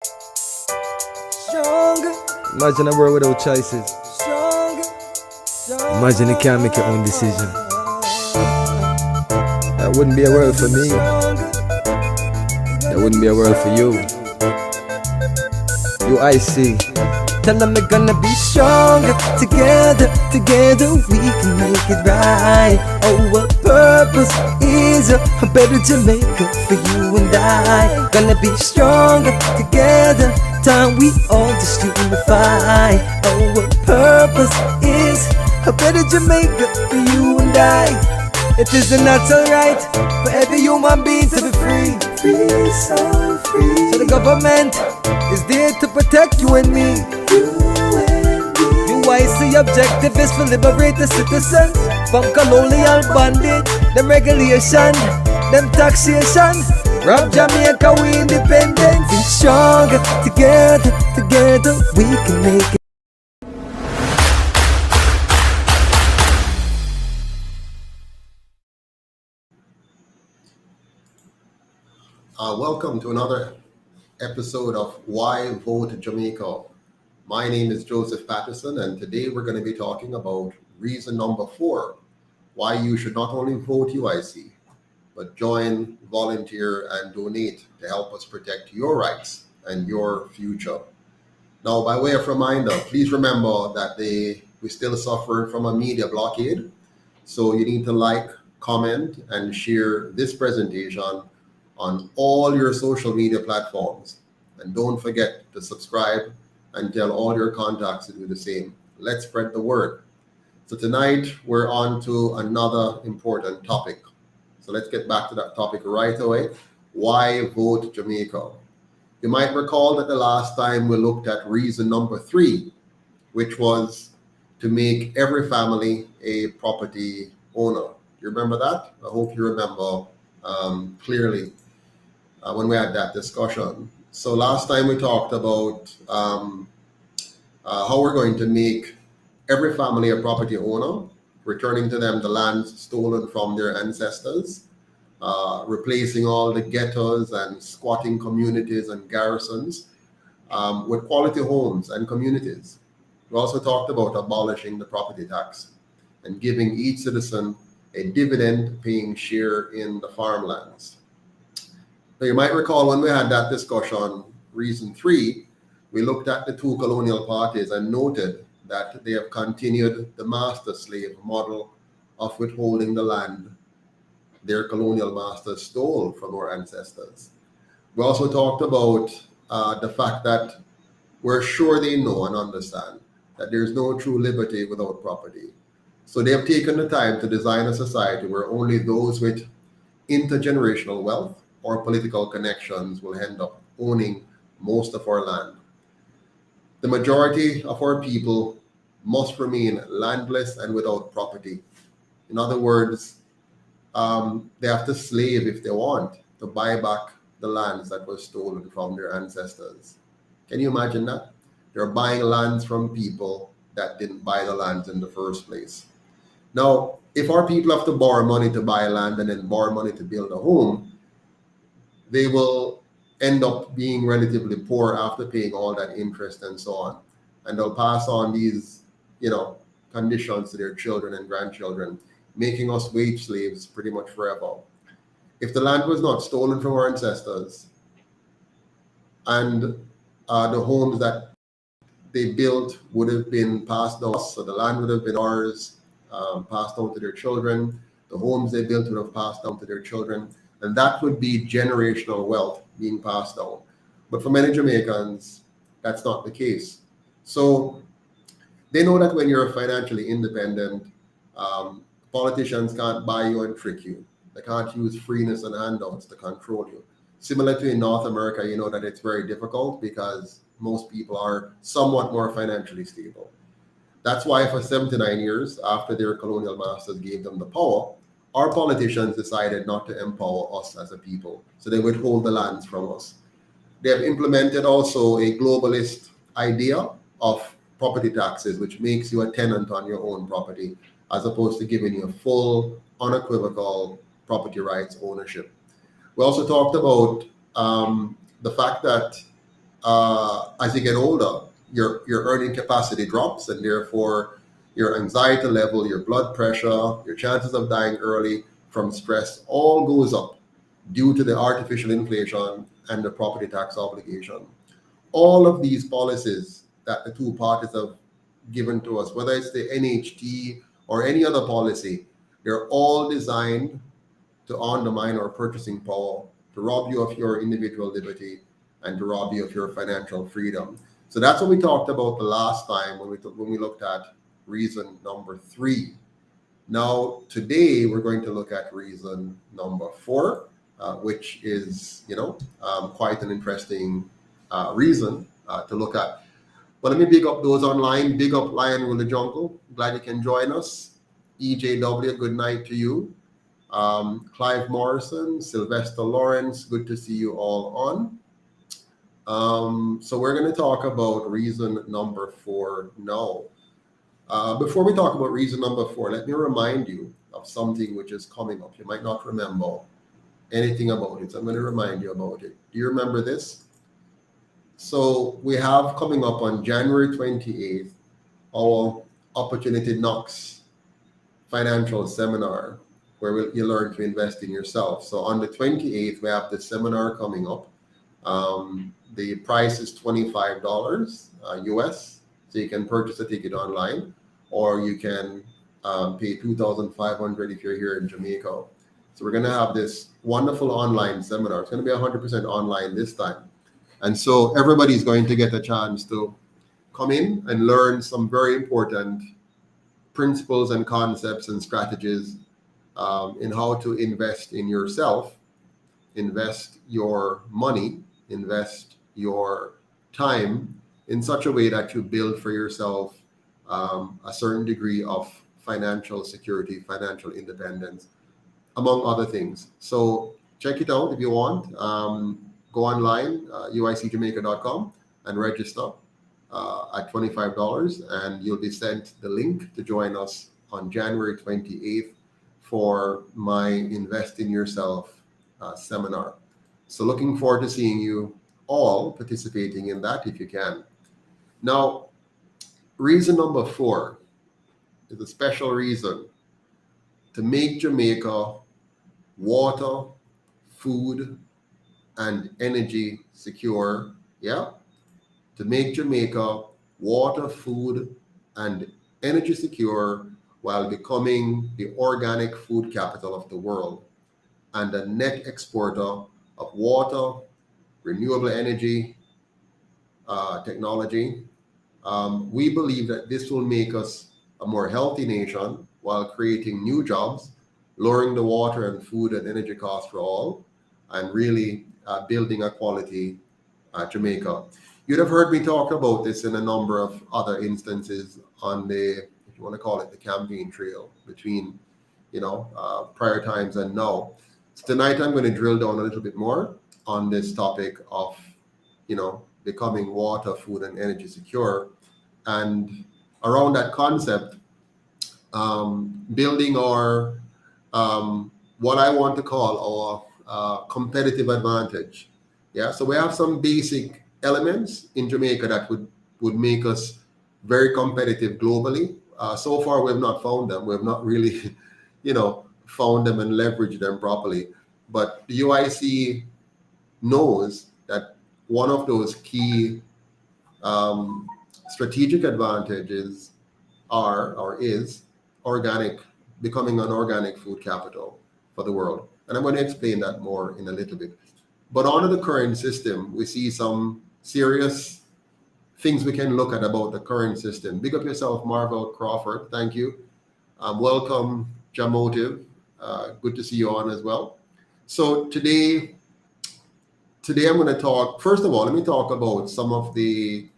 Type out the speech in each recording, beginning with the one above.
Stronger, Imagine a world without choices. stronger, Imagine you can't make your own decision. That wouldn't be a world for me. That wouldn't be a world for you. UIC. Tell them we're gonna be stronger. Together we can make it right. Our purpose is a better Jamaica for you and I. Gonna be stronger together. Time we all just unify. Our purpose is a better Jamaica for you and I. It is a natural right for every human being to be free. Free, so free. So the government is there to protect you and me. UIC objective is to liberate the citizens from colonial bondage, them regulation, them taxation. Rob Jamaica, we independent. Be stronger, together we can make it. Welcome to another episode of Why Vote Jamaica. My name is Joseph Patterson, and today we're going to be talking about reason number 4, why you should not only vote UIC, but join, volunteer, and donate to help us protect your rights and your future. Now, by way of reminder, please remember that we still suffer from a media blockade, so you need to like, comment, and share this presentation on all your social media platforms. And don't forget to subscribe and tell all your contacts to do the same. Let's spread the word. So tonight we're on to another important topic. So let's get back to that topic right away. Why vote Jamaica? You might recall that the last time we looked at reason number 3, which was to make every family a property owner. You remember that? I hope you remember clearly when we had that discussion. So last time we talked about how we're going to make every family a property owner, returning to them the lands stolen from their ancestors, replacing all the ghettos and squatting communities and garrisons with quality homes and communities. We also talked about abolishing the property tax and giving each citizen a dividend-paying share in the farmlands. Now, you might recall when we had that discussion, reason 3, we looked at the two colonial parties and noted that they have continued the master-slave model of withholding the land their colonial masters stole from our ancestors. We also talked about the fact that we're sure they know and understand that there's no true liberty without property. So they have taken the time to design a society where only those with intergenerational wealth or political connections will end up owning most of our land. The majority of our people must remain landless and without property. In other words, they have to slave if they want to buy back the lands that were stolen from their ancestors. Can you imagine that? They're buying lands from people that didn't buy the lands in the first place. Now, if our people have to borrow money to buy land and then borrow money to build a home, they will end up being relatively poor after paying all that interest and so on. And they'll pass on these, conditions to their children and grandchildren, making us wage slaves pretty much forever. If the land was not stolen from our ancestors and the homes that they built would have been passed down, so the land would have been ours, passed down to their children, the homes they built would have passed down to their children, and that would be generational wealth being passed down. But for many Jamaicans, that's not the case. So they know that when you're financially independent, politicians can't buy you and trick you. They can't use freeness and handouts to control you. Similar to in North America, you know that it's very difficult because most people are somewhat more financially stable. That's why for 79 years after their colonial masters gave them the power, our politicians decided not to empower us as a people. So they withhold the lands from us. They have implemented also a globalist idea of property taxes, which makes you a tenant on your own property, as opposed to giving you full, unequivocal property rights ownership. We also talked about the fact that as you get older, your earning capacity drops, and therefore your anxiety level, your blood pressure, your chances of dying early from stress all goes up due to the artificial inflation and the property tax obligation. All of these policies that the two parties have given to us, whether it's the NHT or any other policy, they're all designed to undermine our purchasing power, to rob you of your individual liberty, and to rob you of your financial freedom. So that's what we talked about the last time when we looked at reason number 3. Now today we're going to look at reason number 4, which is quite an interesting reason to look at. But let me big up those online. Big up Lion Rule the Jungle. Glad you can join us. EJW, good night to you. Clive Morrison, Sylvester Lawrence, good to see you all on. So we're going to talk about reason number 4 now. Before we talk about reason number 4, let me remind you of something which is coming up. You might not remember anything about it, so I'm going to remind you about it. Do you remember this? So we have coming up on January 28th, our Opportunity Knocks financial seminar, where you learn to invest in yourself. So on the 28th, we have the seminar coming up. The price is $25 US, so you can purchase a ticket online, or you can pay $2,500 if you're here in Jamaica. So we're going to have this wonderful online seminar. It's going to be 100% online this time. And so everybody's going to get a chance to come in and learn some very important principles and concepts and strategies in how to invest in yourself, invest your money, invest your time in such a way that you build for yourself a certain degree of financial security, financial independence, among other things. So check it out if you want. Go online, uicjamaica.com, and register at $25, and you'll be sent the link to join us on January 28th for my Invest in Yourself seminar. So looking forward to seeing you all participating in that if you can. Now, reason number 4 is a special reason to make Jamaica water, food, and energy secure. Yeah, to make Jamaica water, food, and energy secure while becoming the organic food capital of the world and a net exporter of water, renewable energy technology. We believe that this will make us a more healthy nation while creating new jobs, lowering the water and food and energy costs for all, and really building a quality Jamaica. You'd have heard me talk about this in a number of other instances on the, if you want to call it, the campaign trail between, prior times and now. So tonight I'm going to drill down a little bit more on this topic of, becoming water, food, and energy secure, and around that concept, building our what I want to call our competitive advantage. Yeah, so we have some basic elements in Jamaica that would make us very competitive globally. So far, we have not found them. We have not really, found them and leveraged them properly. But the UIC knows that one of those key strategic advantages is organic, becoming an organic food capital for the world. And I'm going to explain that more in a little bit. But under the current system, we see some serious things we can look at about the current system. Big up yourself, Marvel Crawford. Thank you. Welcome, Jamotive. Good to see you on as well. So today I'm going to talk. First of all, let me talk about some of the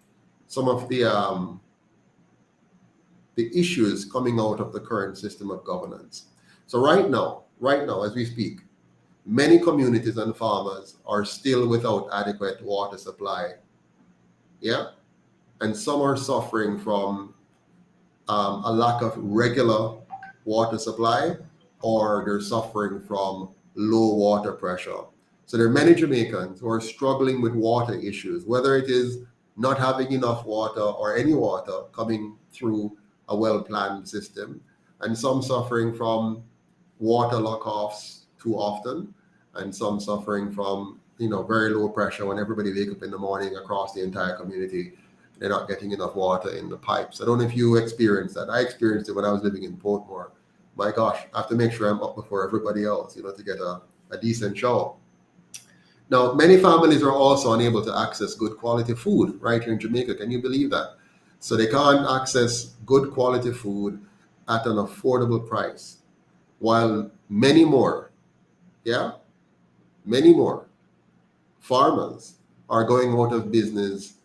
issues coming out of the current system of governance. So right now, as we speak, many communities and farmers are still without adequate water supply. Yeah, and some are suffering from a lack of regular water supply, or they're suffering from low water pressure. So there are many Jamaicans who are struggling with water issues, whether it is not having enough water or any water coming through a well-planned system, and some suffering from water lock-offs too often, and some suffering from very low pressure when everybody wake up in the morning across the entire community. They're not getting enough water in the pipes. I don't know if you experienced that. I experienced it when I was living in Portmore. My gosh, I have to make sure I'm up before everybody else, to get a decent shower. Now, many families are also unable to access good quality food right here in Jamaica. Can you believe that? So they can't access good quality food at an affordable price, while many more farmers are going out of business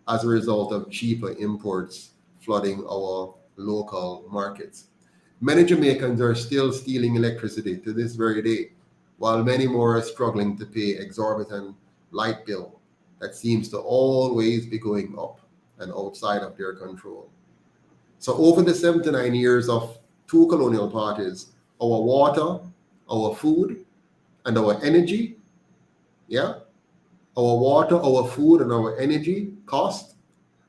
as a result of cheaper imports flooding our local markets. Many Jamaicans are still stealing electricity to this very day, while many more are struggling to pay exorbitant light bill that seems to always be going up and outside of their control. So over the 79 years of two colonial parties, our water, our food, and our energy, our water, our food, and our energy cost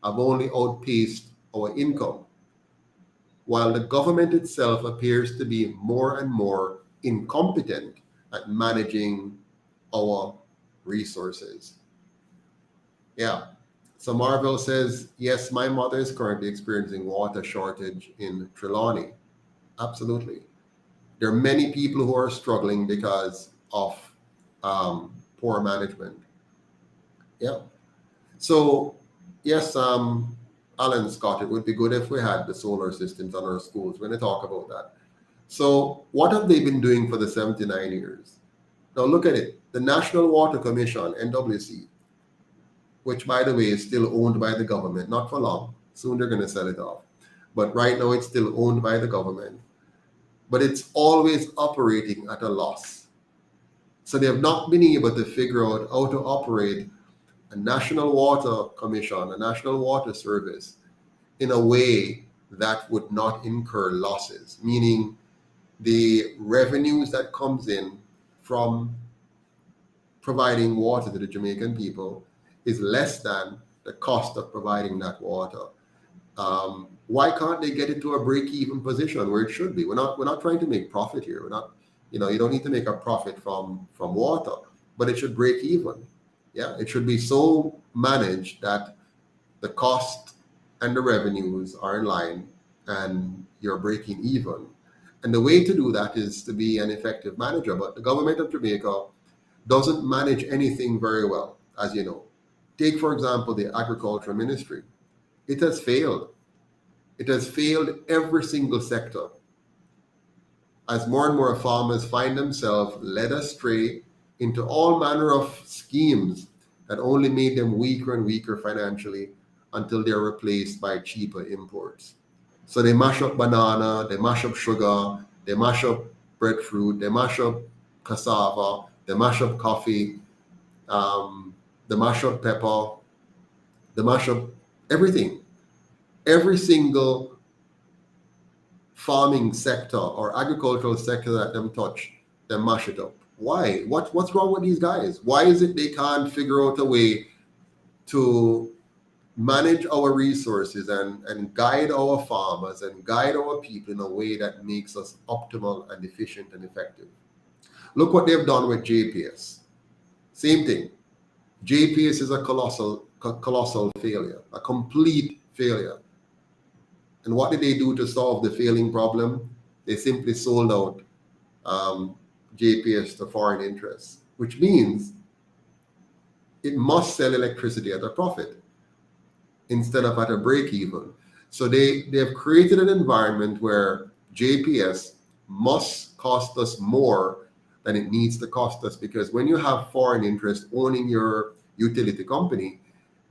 have only outpaced our income, while the government itself appears to be more and more incompetent at managing our resources. So Marvel says, yes, my mother is currently experiencing water shortage in Trelawney. Absolutely. There are many people who are struggling because of poor management. So yes, Alan Scott, it would be good if we had the solar systems on our schools. We're going to talk about that. So what have they been doing for the 79 years? Now look at it. The National Water Commission, NWC, which by the way is still owned by the government, not for long. Soon they're going to sell it off. But right now it's still owned by the government. But it's always operating at a loss. So they have not been able to figure out how to operate a National Water Commission, a National Water Service, in a way that would not incur losses, meaning the revenues that comes in from providing water to the Jamaican people is less than the cost of providing that water. Why can't they get it to a break-even position where it should be? We're not trying to make profit here. We're not, you don't need to make a profit from water, but it should break even. It should be so managed that the cost and the revenues are in line and you're breaking even. And the way to do that is to be an effective manager. But the government of Jamaica doesn't manage anything very well, as you know. Take, for example, the agriculture ministry. It has failed. It has failed every single sector, as more and more farmers find themselves led astray into all manner of schemes that only made them weaker and weaker financially until they're replaced by cheaper imports. So they mash up banana, they mash up sugar, they mash up breadfruit, they mash up cassava, they mash up coffee, they mash up pepper, they mash up everything. Every single farming sector or agricultural sector that them touch, they mash it up. Why? What's wrong with these guys? Why is it they can't figure out a way to manage our resources and guide our farmers and guide our people in a way that makes us optimal and efficient and effective? Look what they've done with JPS. Same thing. JPS is a colossal failure, a complete failure. And what did they do to solve the failing problem? They simply sold out JPS to foreign interests, which means it must sell electricity at a profit instead of at a break even. So they have created an environment where JPS must cost us more than it needs to cost us, because when you have foreign interest owning your utility company,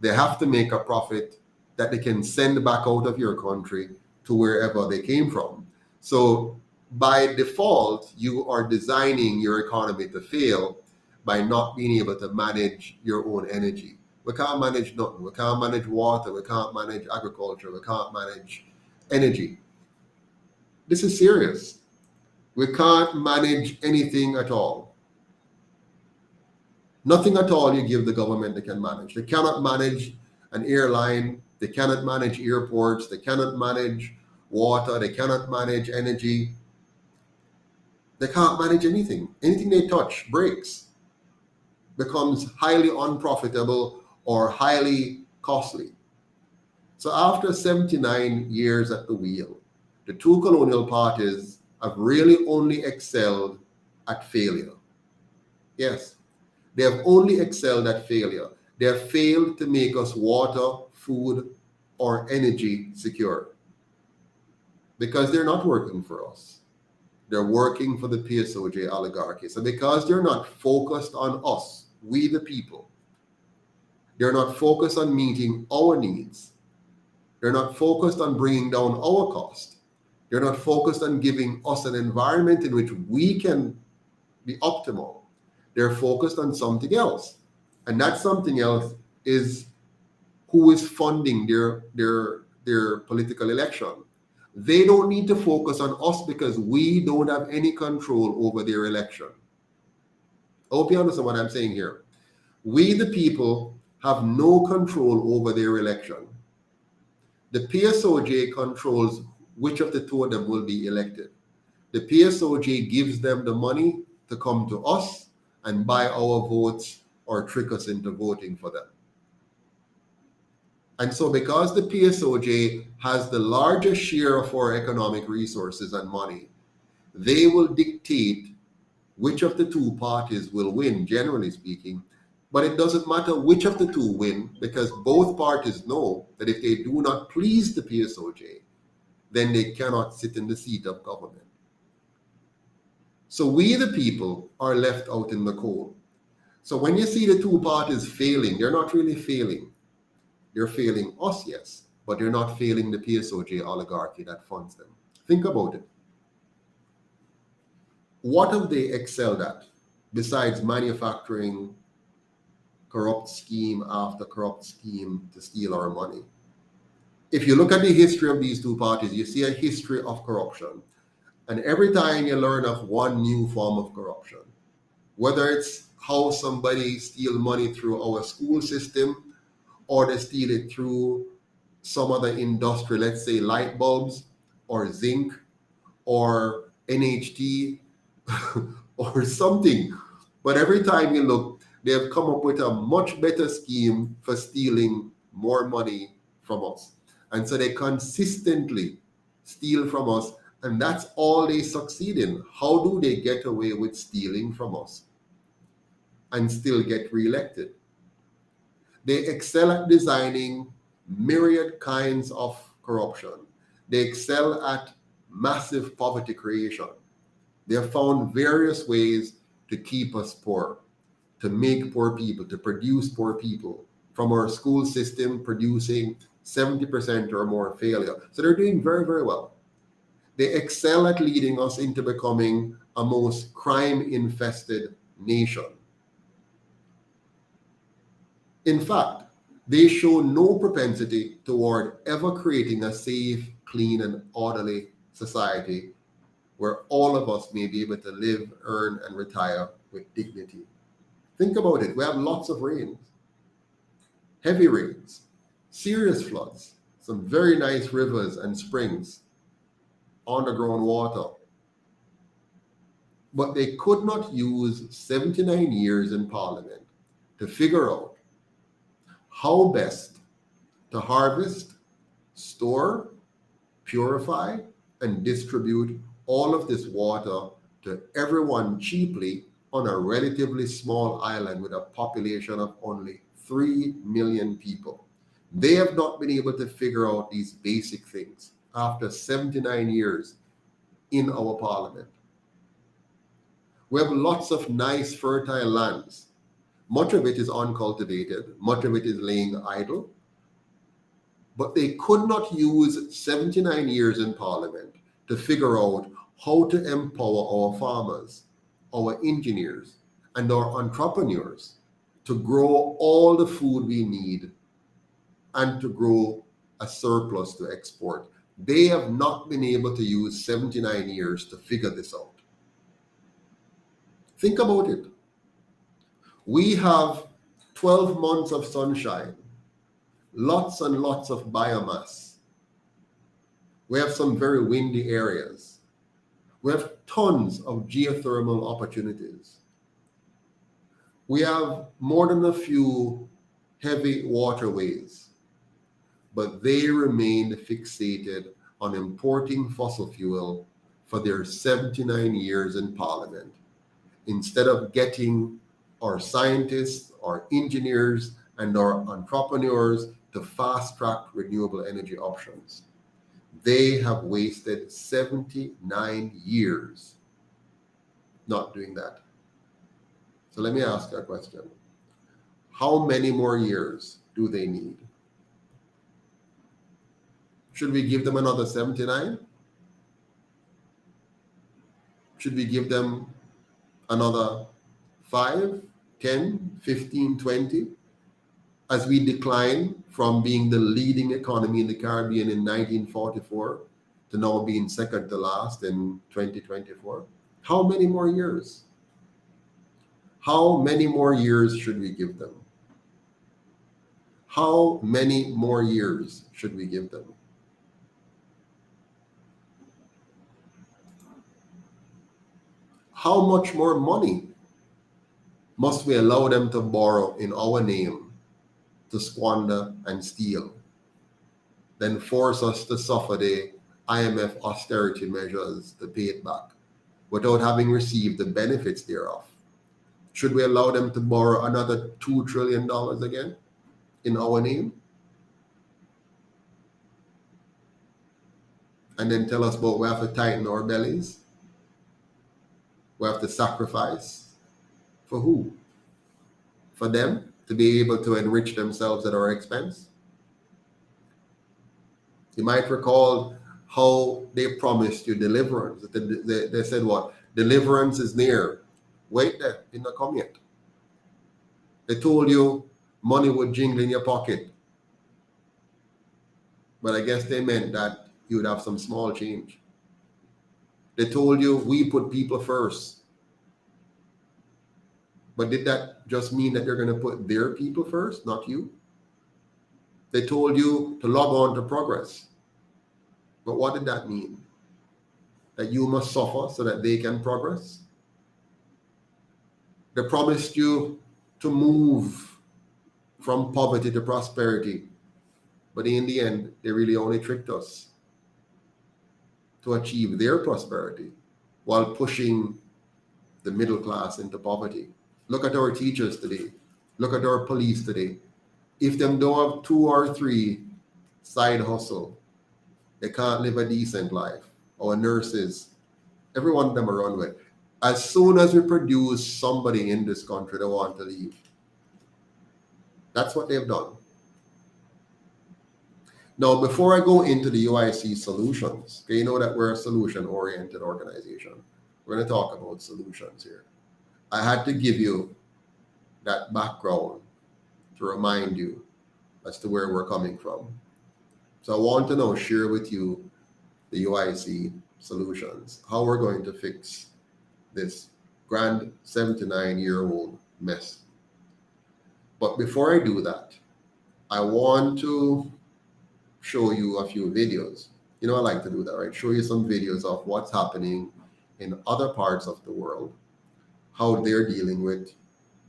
they have to make a profit that they can send back out of your country to wherever they came from. So by default, you are designing your economy to fail by not being able to manage your own energy. We can't manage nothing. We can't manage water. We can't manage agriculture. We can't manage energy. This is serious. We can't manage anything at all. Nothing at all you give the government they can manage. They cannot manage an airline. They cannot manage airports. They cannot manage water. They cannot manage energy. They can't manage anything. Anything they touch breaks, becomes highly unprofitable or highly costly. So after 79 years at the wheel, the two colonial parties have really only excelled at failure. Yes, they have only excelled at failure. They have failed to make us water, food, or energy secure because they're not working for us. They're working for the PSOJ oligarchy. So because they're not focused on us, we the people, they're not focused on meeting our needs. They're not focused on bringing down our cost. They're not focused on giving us an environment in which we can be optimal. They're focused on something else. And that something else is who is funding their political election. They don't need to focus on us because we don't have any control over their election. I hope you understand what I'm saying here. We, the people, have no control over their election. The PSOJ controls which of the two of them will be elected. The PSOJ gives them the money to come to us and buy our votes or trick us into voting for them. And so because the PSOJ has the largest share of our economic resources and money, they will dictate which of the two parties will win, generally speaking. But it doesn't matter which of the two win, because both parties know that if they do not please the PSOJ, then they cannot sit in the seat of government. So we, the people, are left out in the cold. So when you see the two parties failing, they're not really failing. They're failing us, yes, but they're not failing the PSOJ oligarchy that funds them. Think about it. What have they excelled at besides manufacturing corrupt scheme after corrupt scheme to steal our money? If you look at the history of these two parties, you see a history of corruption. And every time you learn of one new form of corruption, whether it's how somebody steals money through our school system, or they steal it through some other industry, let's say light bulbs or zinc or NHT or something. But every time you look, they have come up with a much better scheme for stealing more money from us. And so they consistently steal from us, and that's all they succeed in. How do they get away with stealing from us and still get reelected? They excel at designing myriad kinds of corruption. They excel at massive poverty creation. They have found various ways to keep us poor, to make poor people, to produce poor people, from our school system producing 70% or more failure. So they're doing very, very well. They excel at leading us into becoming a most crime-infested nation. In fact, they show no propensity toward ever creating a safe, clean, and orderly society where all of us may be able to live, earn, and retire with dignity. Think about it. We have lots of rains, heavy rains, serious floods, some very nice rivers and springs, underground water. But they could not use 79 years in Parliament to figure out how best to harvest, store, purify, and distribute all of this water to everyone cheaply on a relatively small island with a population of only 3 million people. They have not been able to figure out these basic things after 79 years in our parliament. We have lots of nice fertile lands. Much of it is uncultivated, much of it is laying idle. But they could not use 79 years in Parliament to figure out how to empower our farmers, our engineers, and our entrepreneurs to grow all the food we need and to grow a surplus to export. They have not been able to use 79 years to figure this out. Think about it. We have 12 months of sunshine, lots and lots of biomass. We have some very windy areas. We have tons of geothermal opportunities. We have more than a few heavy waterways, but they remained fixated on importing fossil fuel for their 79 years in Parliament, instead of getting our scientists, our engineers, and our entrepreneurs to fast-track renewable energy options. They have wasted 79 years not doing that. So let me ask you a question. How many more years do they need? Should we give them another 79? Should we give them another 5, 10, 15, 20? As we decline from being the leading economy in the Caribbean in 1944 to now being second to last in 2024? How many more years? How many more years should we give them? How many more years should we give them? How much more money must we allow them to borrow in our name, to squander and steal, then force us to suffer the IMF austerity measures to pay it back without having received the benefits thereof? Should we allow them to borrow another $2 trillion again in our name? And then tell us about we have to tighten our bellies? We have to sacrifice. For who? For them to be able to enrich themselves at our expense? You might recall how they promised you deliverance. They said what? Deliverance is near. Wait there, it not come yet. They told you money would jingle in your pocket. But I guess they meant that you would have some small change. They told you we put people first. But did that just mean that they're going to put their people first, not you? They told you to log on to progress. But what did that mean? That you must suffer so that they can progress? They promised you to move from poverty to prosperity. But in the end, they really only tricked us to achieve their prosperity while pushing the middle class into poverty. Look at our teachers today. Look at our police today. If them don't have 2 or 3 side hustle, they can't live a decent life. Our nurses, every one of them are run with. As soon as we produce somebody in this country, they want to leave. That's what they've done. Now, before I go into the UIC solutions, okay, you know that we're a solution-oriented organization. We're going to talk about solutions here. I had to give you that background to remind you as to where we're coming from. So I want to now share with you the UIC solutions, how we're going to fix this grand 79-year-old mess. But before I do that, I want to show you a few videos. You know, I like to do that, right? Show you some videos of what's happening in other parts of the world, how they're dealing with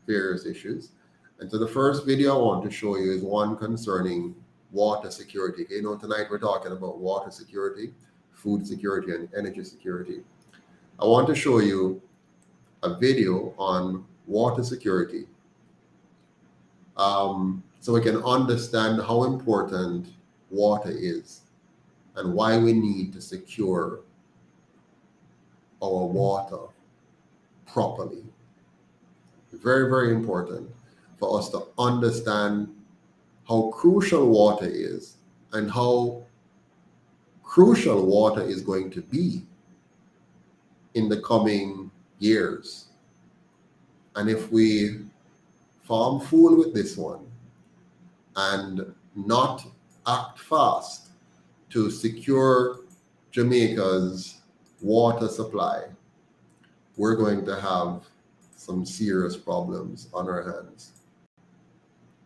various issues. And so the first video I want to show you is one concerning water security. You know, tonight we're talking about water security, food security, and energy security. I want to show you a video on water security, so we can understand how important water is and why we need to secure our water properly. Very, very important for us to understand how crucial water is and how crucial water is going to be in the coming years. And if we farm fool with this one and not act fast to secure Jamaica's water supply, we're going to have some serious problems on our hands.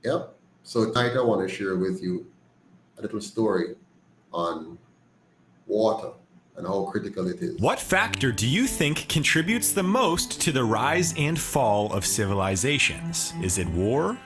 Yep. So tonight I want to share with you a little story on water and how critical it is. What factor do you think contributes the most to the rise and fall of civilizations? Is it war?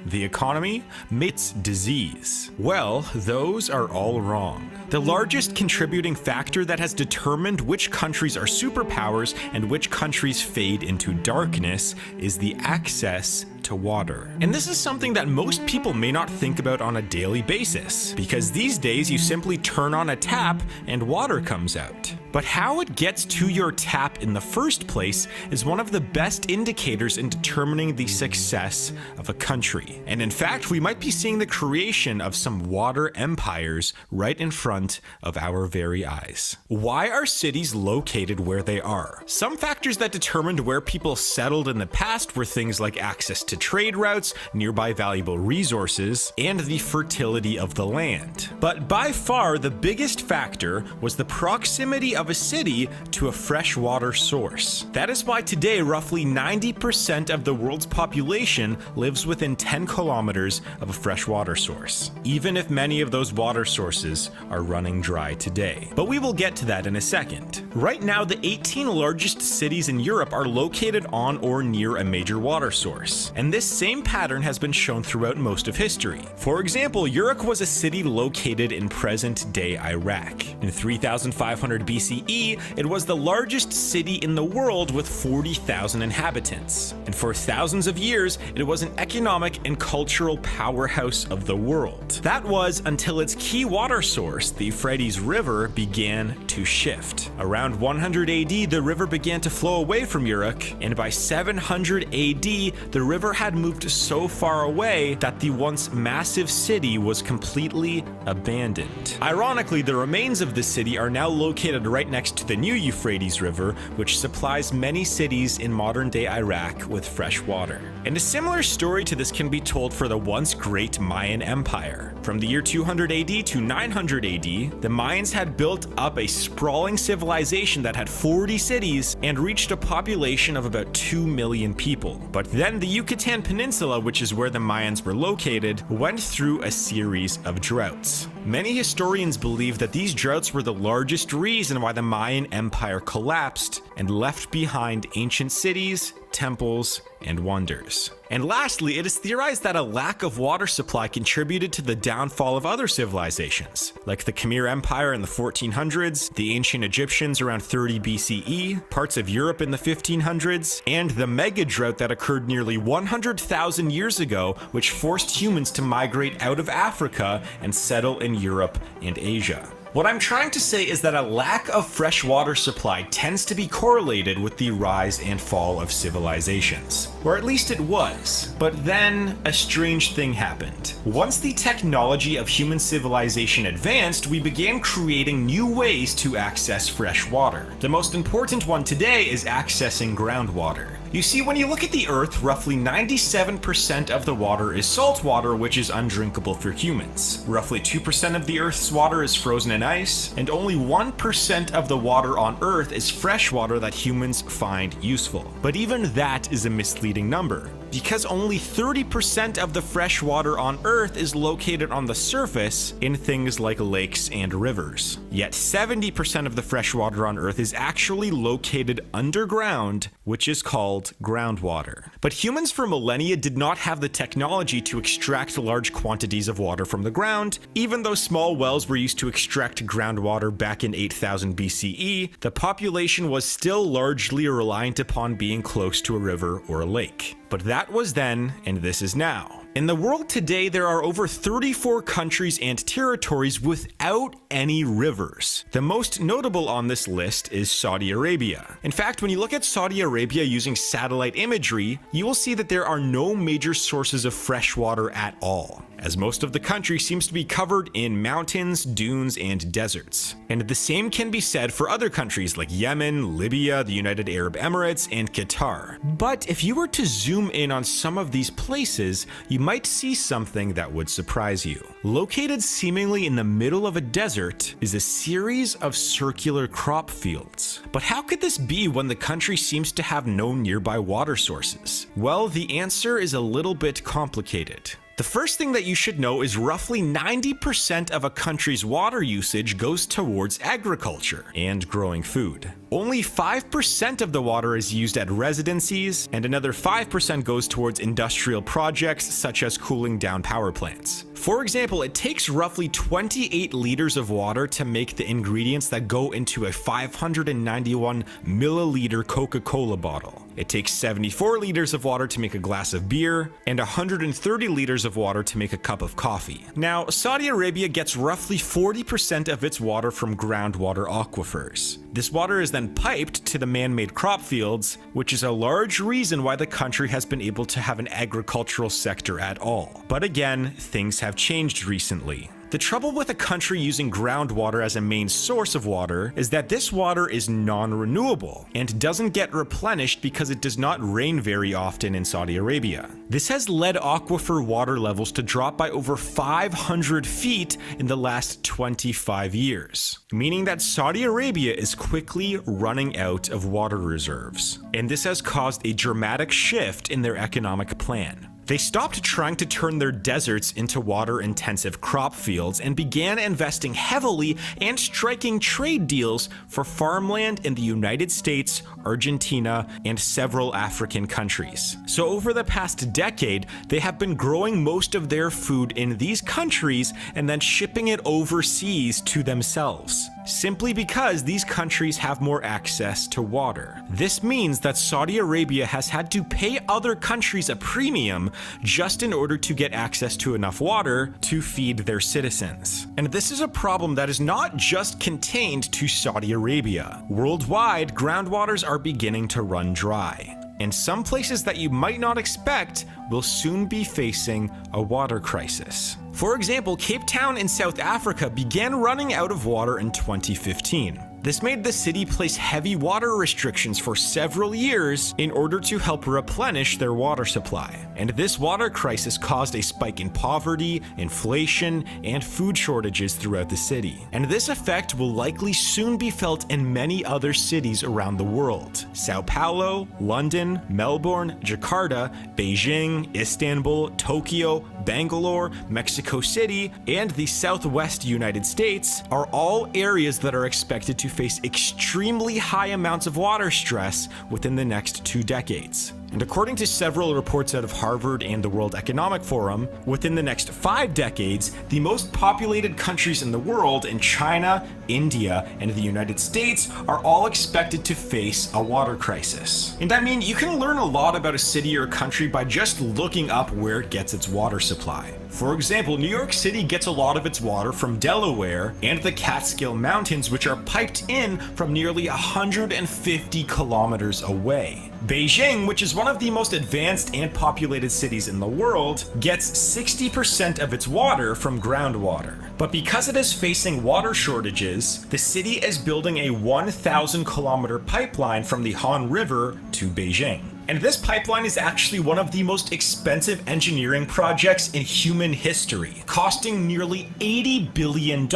The economy? It's disease. Well, those are all wrong. The largest contributing factor that has determined which countries are superpowers and which countries fade into darkness is the access to water. And this is something that most people may not think about on a daily basis, because these days you simply turn on a tap and water comes out. But how it gets to your tap in the first place is one of the best indicators in determining the success of a country. And in fact, we might be seeing the creation of some water empires right in front of our very eyes. Why are cities located where they are? Some factors that determined where people settled in the past were things like access to trade routes, nearby valuable resources, and the fertility of the land. But by far, the biggest factor was the proximity of a city to a freshwater source. That is why today, roughly 90% of the world's population lives within 10 kilometers of a freshwater source, even if many of those water sources are running dry today. But we will get to that in a second. Right now, the 18 largest cities in Europe are located on or near a major water source, and this same pattern has been shown throughout most of history. For example, Uruk was a city located in present-day Iraq. In 3500 BCE, it was the largest city in the world with 40,000 inhabitants. And for thousands of years, it was an economic and cultural powerhouse of the world. That was until its key water source, the Euphrates River, began to shift. Around 100 AD, the river began to flow away from Uruk, and by 700 AD, the river had moved so far away that the once massive city was completely abandoned. Ironically, the remains of the city are now located right next to the new Euphrates River, which supplies many cities in modern-day Iraq with fresh water. And a similar story to this can be told for the once great Mayan Empire. From the year 200 AD to 900 AD, the Mayans had built up a sprawling civilization that had 40 cities and reached a population of about 2 million people. But then the Yucatan Peninsula, which is where the Mayans were located, went through a series of droughts. Many historians believe that these droughts were the largest reason why the Mayan Empire collapsed and left behind ancient cities, temples, and wonders. And lastly, it is theorized that a lack of water supply contributed to the downfall of other civilizations, like the Khmer Empire in the 1400s, the ancient Egyptians around 30 BCE, parts of Europe in the 1500s, and the mega drought that occurred nearly 100,000 years ago, which forced humans to migrate out of Africa and settle in Europe and Asia. What I'm trying to say is that a lack of fresh water supply tends to be correlated with the rise and fall of civilizations. Or at least it was. But then a strange thing happened. Once the technology of human civilization advanced, we began creating new ways to access fresh water. The most important one today is accessing groundwater. You see, when you look at the Earth, roughly 97% of the water is salt water, which is undrinkable for humans. Roughly 2% of the Earth's water is frozen in ice, and only 1% of the water on Earth is fresh water that humans find useful. But even that is a misleading number, because only 30% of the fresh water on Earth is located on the surface in things like lakes and rivers. Yet 70% of the fresh water on Earth is actually located underground, which is called groundwater. But humans for millennia did not have the technology to extract large quantities of water from the ground. Even though small wells were used to extract groundwater back in 8000 BCE, the population was still largely reliant upon being close to a river or a lake. But that was then, and this is now. In the world today, there are over 34 countries and territories without any rivers. The most notable on this list is Saudi Arabia. In fact, when you look at Saudi Arabia using satellite imagery, you will see that there are no major sources of fresh water at all. as most of the country seems to be covered in mountains, dunes, and deserts. And the same can be said for other countries like Yemen, Libya, the United Arab Emirates, and Qatar. But if you were to zoom in on some of these places, you might see something that would surprise you. Located seemingly in the middle of a desert is a series of circular crop fields. But how could this be when the country seems to have no nearby water sources? Well, the answer is a little bit complicated. The first thing that you should know is roughly 90% of a country's water usage goes towards agriculture and growing food. Only 5% of the water is used at residencies, and another 5% goes towards industrial projects such as cooling down power plants. For example, it takes roughly 28 liters of water to make the ingredients that go into a 591 milliliter Coca-Cola bottle. It takes 74 liters of water to make a glass of beer, and 130 liters of water to make a cup of coffee. Now, Saudi Arabia gets roughly 40% of its water from groundwater aquifers. This water is then piped to the man-made crop fields, which is a large reason why the country has been able to have an agricultural sector at all. But again, things have changed recently. The trouble with a country using groundwater as a main source of water is that this water is non-renewable and doesn't get replenished because it does not rain very often in Saudi Arabia. This has led aquifer water levels to drop by over 500 feet in the last 25 years, meaning that Saudi Arabia is quickly running out of water reserves. And this has caused a dramatic shift in their economic plan. They stopped trying to turn their deserts into water-intensive crop fields and began investing heavily and striking trade deals for farmland in the United States, Argentina, and several African countries. So over the past decade, they have been growing most of their food in these countries and then shipping it overseas to themselves, simply because these countries have more access to water. This means that Saudi Arabia has had to pay other countries a premium just in order to get access to enough water to feed their citizens. And this is a problem that is not just contained to Saudi Arabia. Worldwide, groundwaters are beginning to run dry. And some places that you might not expect will soon be facing a water crisis. For example, Cape Town in South Africa began running out of water in 2015. This made the city place heavy water restrictions for several years in order to help replenish their water supply. And this water crisis caused a spike in poverty, inflation, and food shortages throughout the city. And this effect will likely soon be felt in many other cities around the world. Sao Paulo, London, Melbourne, Jakarta, Beijing, Istanbul, Tokyo, Bangalore, Mexico City, and the Southwest United States are all areas that are expected to face extremely high amounts of water stress within the next 2 decades. And according to several reports out of Harvard and the World Economic Forum, within the next 5 decades, the most populated countries in the world in China, India, and the United States are all expected to face a water crisis. And I mean, you can learn a lot about a city or country by just looking up where it gets its water supply. For example, New York City gets a lot of its water from Delaware and the Catskill Mountains, which are piped in from nearly 150 kilometers away. Beijing, which is one of the most advanced and populated cities in the world, gets 60% of its water from groundwater. But because it is facing water shortages, the city is building a 1,000-kilometer pipeline from the Han River to Beijing. And this pipeline is actually one of the most expensive engineering projects in human history, costing nearly $80 billion.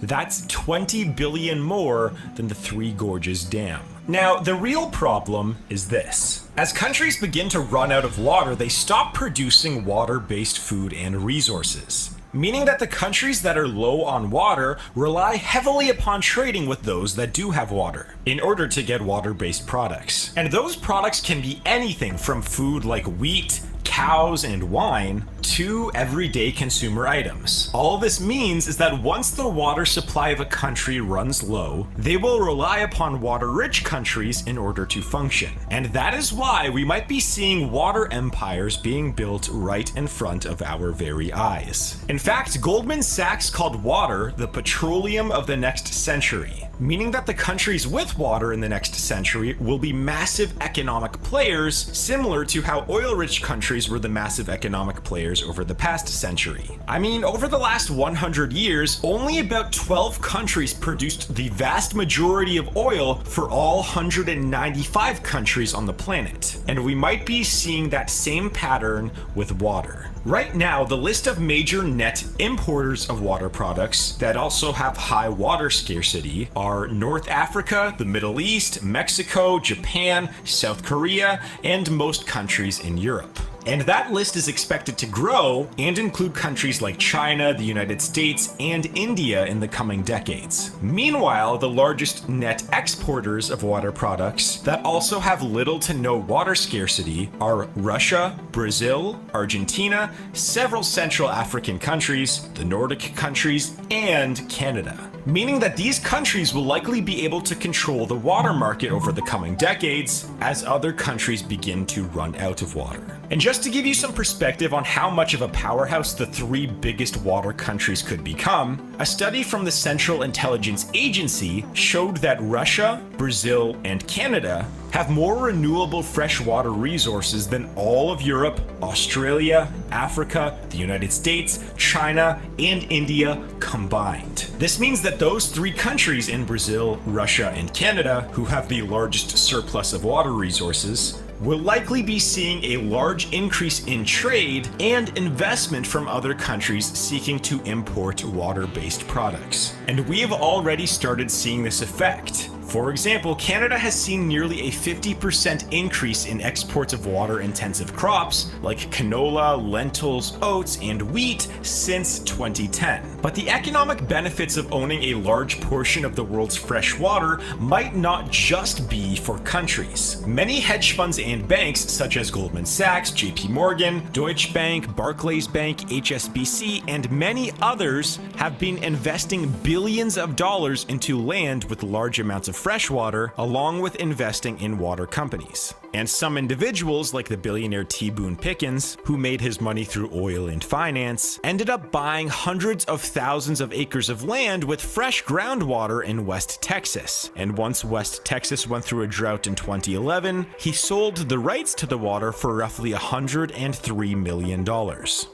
That's 20 billion more than the Three Gorges Dam. Now, the real problem is this. As countries begin to run out of water, they stop producing water-based food and resources, meaning that the countries that are low on water rely heavily upon trading with those that do have water in order to get water-based products. And those products can be anything from food like wheat, cows, and wine to everyday consumer items. All this means is that once the water supply of a country runs low, they will rely upon water-rich countries in order to function. And that is why we might be seeing water empires being built right in front of our very eyes. In fact, Goldman Sachs called water the petroleum of the next century. meaning that the countries with water in the next century will be massive economic players, similar to how oil-rich countries were the massive economic players over the past century. I mean, over the last 100 years, only about 12 countries produced the vast majority of oil for all 195 countries on the planet, and we might be seeing that same pattern with water. Right now, the list of major net importers of water products that also have high water scarcity are North Africa, the Middle East, Mexico, Japan, South Korea, and most countries in Europe. And that list is expected to grow and include countries like China, the United States, and India in the coming decades. Meanwhile, the largest net exporters of water products that also have little to no water scarcity are Russia, Brazil, Argentina, several Central African countries, the Nordic countries, and Canada. Meaning that these countries will likely be able to control the water market over the coming decades as other countries begin to run out of water. And just to give you some perspective on how much of a powerhouse the three biggest water countries could become, a study from the Central Intelligence Agency showed that Russia, Brazil, and Canada have more renewable freshwater resources than all of Europe, Australia, Africa, the United States, China, and India combined. This means that those three countries in Brazil, Russia, and Canada, who have the largest surplus of water resources, will likely be seeing a large increase in trade and investment from other countries seeking to import water-based products. And we have already started seeing this effect. For example, Canada has seen nearly a 50% increase in exports of water-intensive crops like canola, lentils, oats, and wheat since 2010. But the economic benefits of owning a large portion of the world's fresh water might not just be for countries. Many hedge funds and banks such as Goldman Sachs, JP Morgan, Deutsche Bank, Barclays Bank, HSBC, and many others have been investing billions of dollars into land with large amounts of fresh water, along with investing in water companies. And some individuals, like the billionaire T. Boone Pickens, who made his money through oil and finance, ended up buying hundreds of thousands of acres of land with fresh groundwater in West Texas. And once West Texas went through a drought in 2011, he sold the rights to the water for roughly $103 million.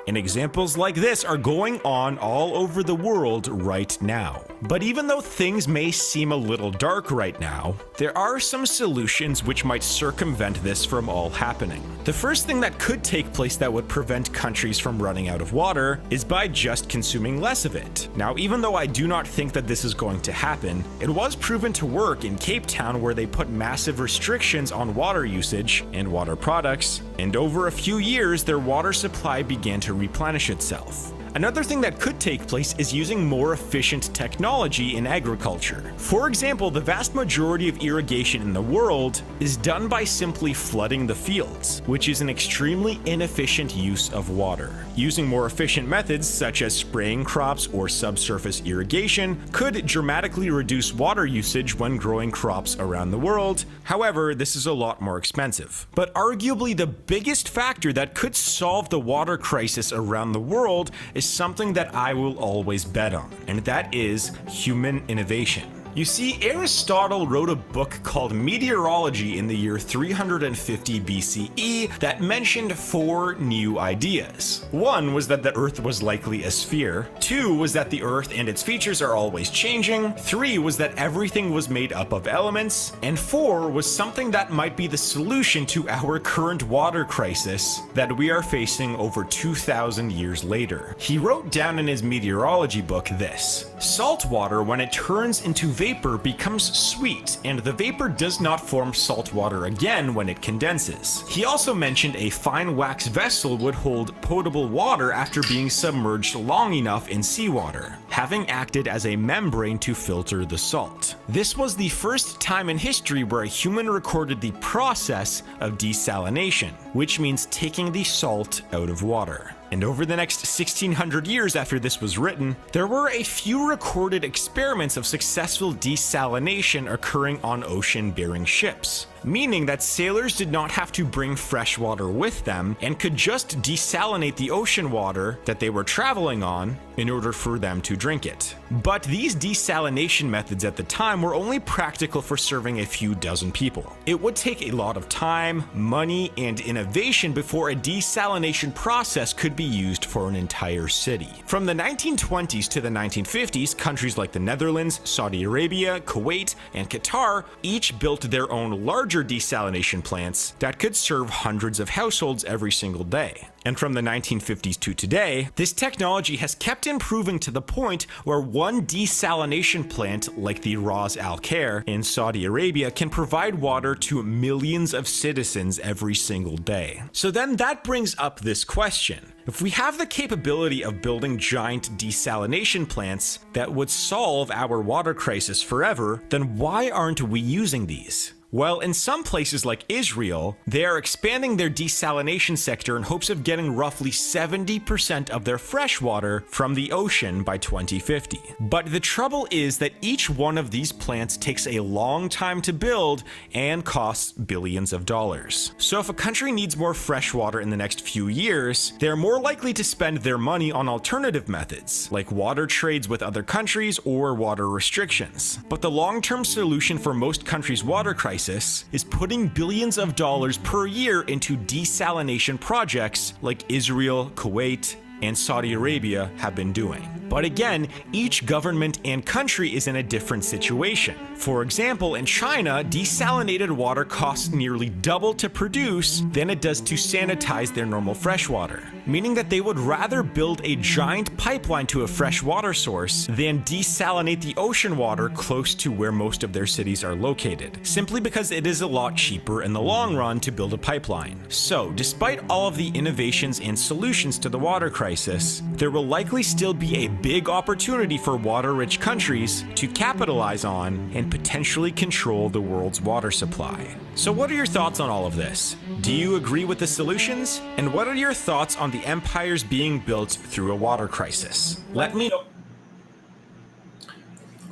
And examples like this are going on all over the world right now. But even though things may seem a little dark right now, there are some solutions which might circumvent this from all happening. The first thing that could take place that would prevent countries from running out of water is by just consuming less of it. Now, even though I do not think that this is going to happen, it was proven to work in Cape Town, where they put massive restrictions on water usage and water products, and over a few years their water supply began to replenish itself. Another thing that could take place is using more efficient technology in agriculture. For example, the vast majority of irrigation in the world is done by simply flooding the fields, which is an extremely inefficient use of water. Using more efficient methods such as spraying crops or subsurface irrigation could dramatically reduce water usage when growing crops around the world. However, this is a lot more expensive. But arguably the biggest factor that could solve the water crisis around the world is something that I will always bet on, and that is human innovation. You see, Aristotle wrote a book called Meteorology in the year 350 BCE that mentioned 4 new ideas. 1 was that the Earth was likely a sphere. 2 was that the Earth and its features are always changing. 3 was that everything was made up of elements. And 4 was something that might be the solution to our current water crisis that we are facing over 2,000 years later. He wrote down in his meteorology book this: salt water, when it turns into vapor, becomes sweet, and the vapor does not form salt water again when it condenses. He also mentioned a fine wax vessel would hold potable water after being submerged long enough in seawater, having acted as a membrane to filter the salt. This was the first time in history where a human recorded the process of desalination, which means taking the salt out of water. And over the next 1600 years after this was written, there were a few recorded experiments of successful desalination occurring on ocean-bearing ships. meaning that sailors did not have to bring fresh water with them and could just desalinate the ocean water that they were traveling on in order for them to drink it. But these desalination methods at the time were only practical for serving a few dozen people. It would take a lot of time, money, and innovation before a desalination process could be used for an entire city. From the 1920s to the 1950s, countries like the Netherlands, Saudi Arabia, Kuwait, and Qatar each built their own larger desalination plants that could serve hundreds of households every single day. And from the 1950s to today, this technology has kept improving to the point where one desalination plant like the Ras Al Khair in Saudi Arabia can provide water to millions of citizens every single day. So then that brings up this question. If we have the capability of building giant desalination plants that would solve our water crisis forever, then why aren't we using these? Well, in some places like Israel, they are expanding their desalination sector in hopes of getting roughly 70% of their fresh water from the ocean by 2050. But the trouble is that each one of these plants takes a long time to build and costs billions of dollars. So if a country needs more fresh water in the next few years, they're more likely to spend their money on alternative methods, like water trades with other countries or water restrictions. But the long-term solution for most countries' water crisis is putting billions of dollars per year into desalination projects like Israel, Kuwait, and Saudi Arabia have been doing. But again, each government and country is in a different situation. For example, in China, desalinated water costs nearly double to produce than it does to sanitize their normal fresh water, meaning that they would rather build a giant pipeline to a fresh water source than desalinate the ocean water close to where most of their cities are located, simply because it is a lot cheaper in the long run to build a pipeline. So, despite all of the innovations and solutions to the water crisis, there will likely still be a big opportunity for water-rich countries to capitalize on and potentially control the world's water supply. So what are your thoughts on all of this? Do you agree with the solutions? And what are your thoughts on the empires being built through a water crisis? Let me know.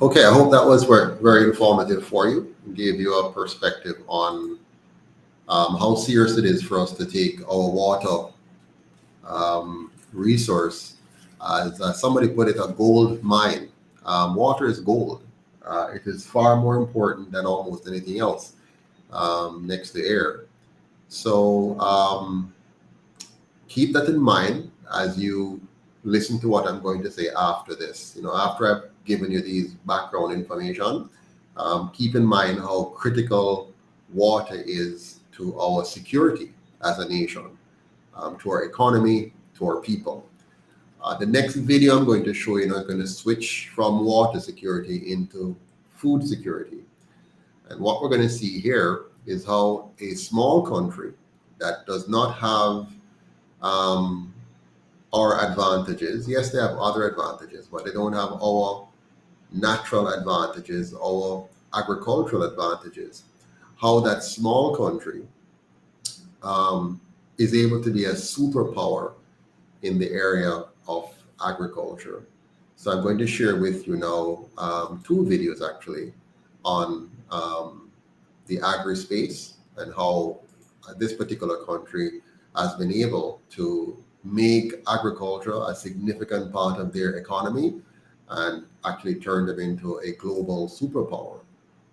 Okay, I hope that was very informative for you. Gave you a perspective on how serious it is for us to take our water resource as somebody put it, a gold mine. Water is gold. It is far more important than almost anything else next to air. So keep that in mind as you listen to what I'm going to say after this. After I've given you these background information, keep in mind how critical water is to our security as a nation, to our economy, to our people. The next video I'm going to show you, I'm going to switch from water security into food security. And what we're going to see here is how a small country that does not have our advantages, yes, they have other advantages, but they don't have our natural advantages, our agricultural advantages, how that small country is able to be a superpower in the area of agriculture. So I'm going to share with you now two videos actually on the agri space and how this particular country has been able to make agriculture a significant part of their economy and actually turn them into a global superpower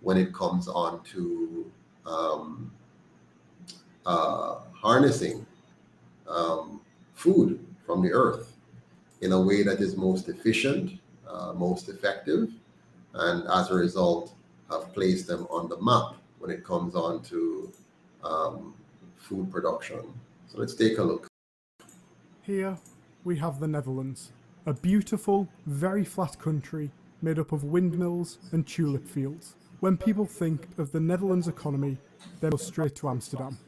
when it comes on to harnessing food from the earth in a way that is most efficient, most effective, and as a result have placed them on the map when it comes on to food production. So let's take a look. Here we have the Netherlands, a beautiful, very flat country made up of windmills and tulip fields. When people think of the Netherlands economy, they go straight to Amsterdam,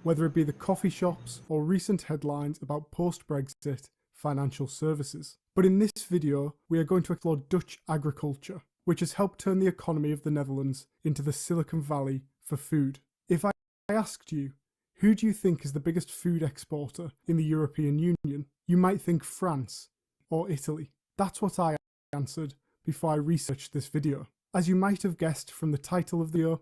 whether it be the coffee shops or recent headlines about post-Brexit financial services. But in this video, we are going to explore Dutch agriculture, which has helped turn the economy of the Netherlands into the Silicon Valley for food. If I asked you, who do you think is the biggest food exporter in the European Union? You might think France or Italy. That's what I answered before I researched this video. As you might have guessed from the title of the video,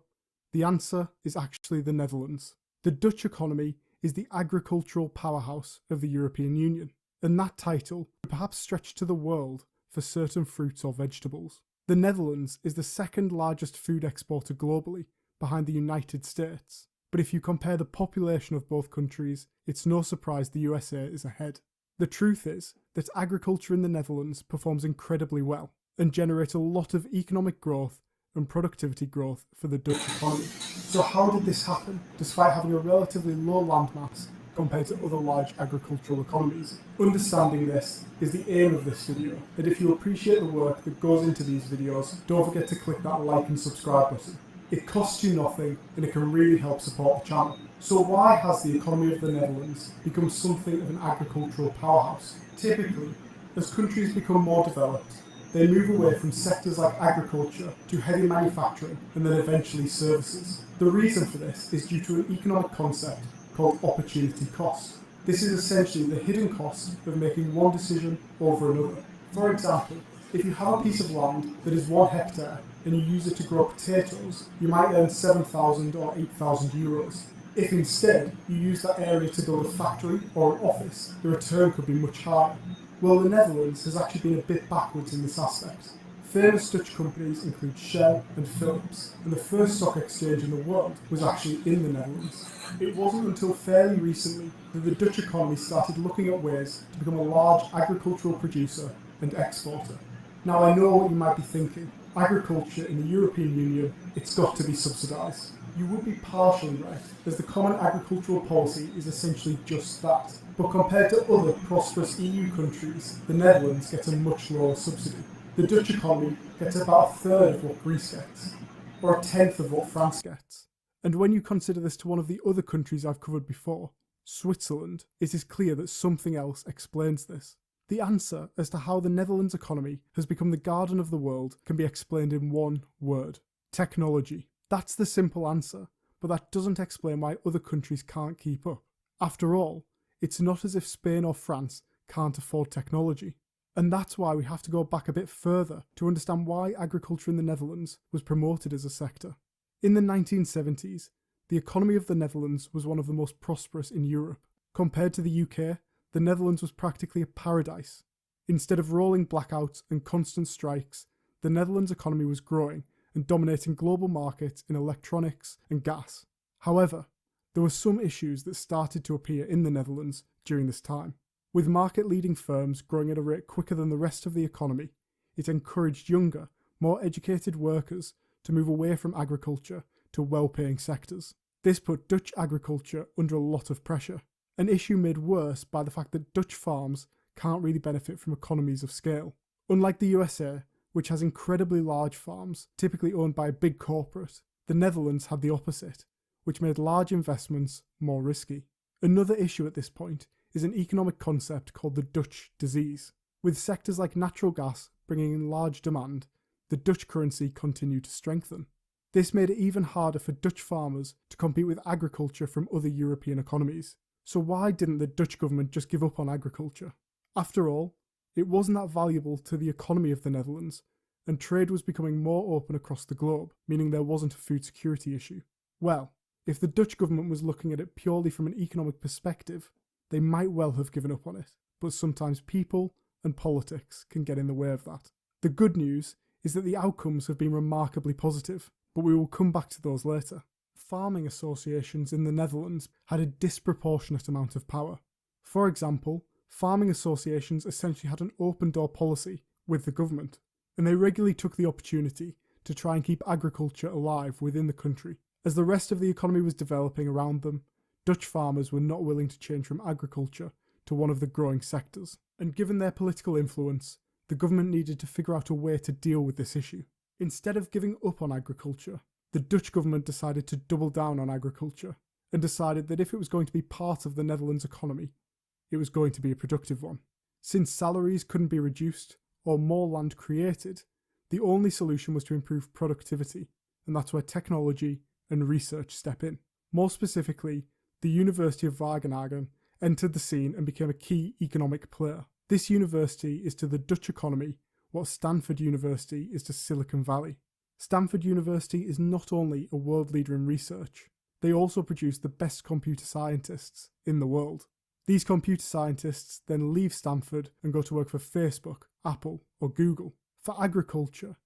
The answer is actually the Netherlands. The Dutch economy is the agricultural powerhouse of the European Union, and that title could perhaps stretch to the world for certain fruits or vegetables. The Netherlands is the second largest food exporter globally, behind the United States. But if you compare the population of both countries, it's no surprise the USA is ahead. The truth is that agriculture in the Netherlands performs incredibly well and generates a lot of economic growth and productivity growth for the Dutch economy. So how did this happen, despite having a relatively low landmass compared to other large agricultural economies? Understanding this is the aim of this video, and if you appreciate the work that goes into these videos, don't forget to click that like and subscribe button. It costs you nothing and it can really help support the channel. So why has the economy of the Netherlands become something of an agricultural powerhouse? Typically, as countries become more developed, they move away from sectors like agriculture to heavy manufacturing and then eventually services. The reason for this is due to an economic concept called opportunity cost. This is essentially the hidden cost of making one decision over another. For example, if you have a piece of land that is 1 hectare and you use it to grow potatoes, you might earn 7,000 or 8,000 euros. If instead you use that area to build a factory or an office, the return could be much higher. Well, the Netherlands has actually been a bit backwards in this aspect. Famous Dutch companies include Shell and Philips, and the first stock exchange in the world was actually in the Netherlands. It wasn't until fairly recently that the Dutch economy started looking at ways to become a large agricultural producer and exporter. Now I know what you might be thinking, agriculture in the European Union, it's got to be subsidised. You would be partially right, as the Common Agricultural Policy is essentially just that. But compared to other prosperous EU countries, the Netherlands gets a much lower subsidy. The Dutch economy gets about 1/3 of what Greece gets, or 1/10 of what France gets. And when you consider this to one of the other countries I've covered before, Switzerland, it is clear that something else explains this. The answer as to how the Netherlands economy has become the garden of the world can be explained in one word: technology. That's the simple answer, but that doesn't explain why other countries can't keep up. After all, it's not as if Spain or France can't afford technology. And that's why we have to go back a bit further to understand why agriculture in the Netherlands was promoted as a sector. In the 1970s, the economy of the Netherlands was one of the most prosperous in Europe. Compared to the UK, the Netherlands was practically a paradise. Instead of rolling blackouts and constant strikes, the Netherlands economy was growing and dominating global markets in electronics and gas. However, there were some issues that started to appear in the Netherlands during this time. With market-leading firms growing at a rate quicker than the rest of the economy, it encouraged younger, more educated workers to move away from agriculture to well-paying sectors. This put Dutch agriculture under a lot of pressure, an issue made worse by the fact that Dutch farms can't really benefit from economies of scale. Unlike the USA, which has incredibly large farms, typically owned by a big corporate, the Netherlands had the opposite, which made large investments more risky. Another issue at this point is an economic concept called the Dutch disease. With sectors like natural gas bringing in large demand, the Dutch currency continued to strengthen. This made it even harder for Dutch farmers to compete with agriculture from other European economies. So why didn't the Dutch government just give up on agriculture? After all, it wasn't that valuable to the economy of the Netherlands, and trade was becoming more open across the globe, meaning there wasn't a food security issue. Well, if the Dutch government was looking at it purely from an economic perspective, they might well have given up on it, but sometimes people and politics can get in the way of that. The good news is that the outcomes have been remarkably positive, but we will come back to those later. Farming associations in the Netherlands had a disproportionate amount of power. For example, farming associations essentially had an open-door policy with the government, and they regularly took the opportunity to try and keep agriculture alive within the country. As the rest of the economy was developing around them, Dutch farmers were not willing to change from agriculture to one of the growing sectors, and given their political influence, the government needed to figure out a way to deal with this issue. Instead of giving up on agriculture, the Dutch government decided to double down on agriculture, and decided that if it was going to be part of the Netherlands economy, it was going to be a productive one. Since salaries couldn't be reduced or more land created, the only solution was to improve productivity, and that's where technology and research step in. More specifically, the University of Wageningen entered the scene and became a key economic player. This university is to the Dutch economy what Stanford University is to Silicon Valley. Stanford University is not only a world leader in research, they also produce the best computer scientists in the world. These computer scientists then leave Stanford and go to work for Facebook, Apple, or Google. For agriculture,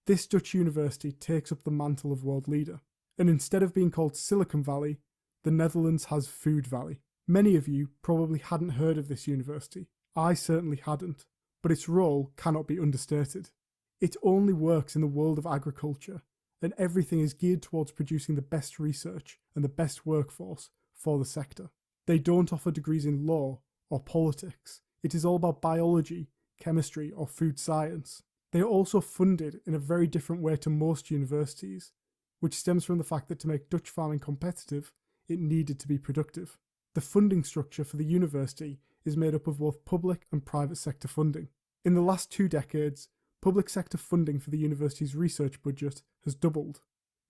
this Dutch university takes up the mantle of world leader. And instead of being called Silicon Valley, the Netherlands has Food Valley. Many of you probably hadn't heard of this university. I certainly hadn't. But its role cannot be understated. It only works in the world of agriculture, and everything is geared towards producing the best research and the best workforce for the sector. They don't offer degrees in law or politics. It is all about biology, chemistry, or food science. They are also funded in a very different way to most universities, which stems from the fact that to make Dutch farming competitive, it needed to be productive. The funding structure for the university is made up of both public and private sector funding. In the last 2 decades, public sector funding for the university's research budget has doubled,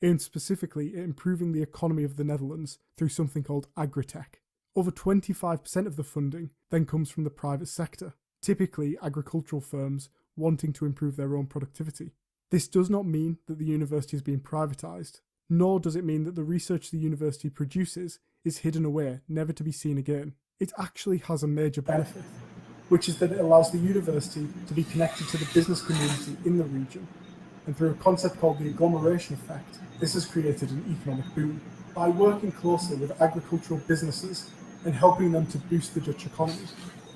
aimed specifically at improving the economy of the Netherlands through something called agritech. Over 25% of the funding then comes from the private sector, typically agricultural firms wanting to improve their own productivity. This does not mean that the university is being privatised, nor does it mean that the research the university produces is hidden away, never to be seen again. It actually has a major benefit, which is that it allows the university to be connected to the business community in the region, and through a concept called the agglomeration effect, this has created an economic boom. By working closely with agricultural businesses and helping them to boost the Dutch economy,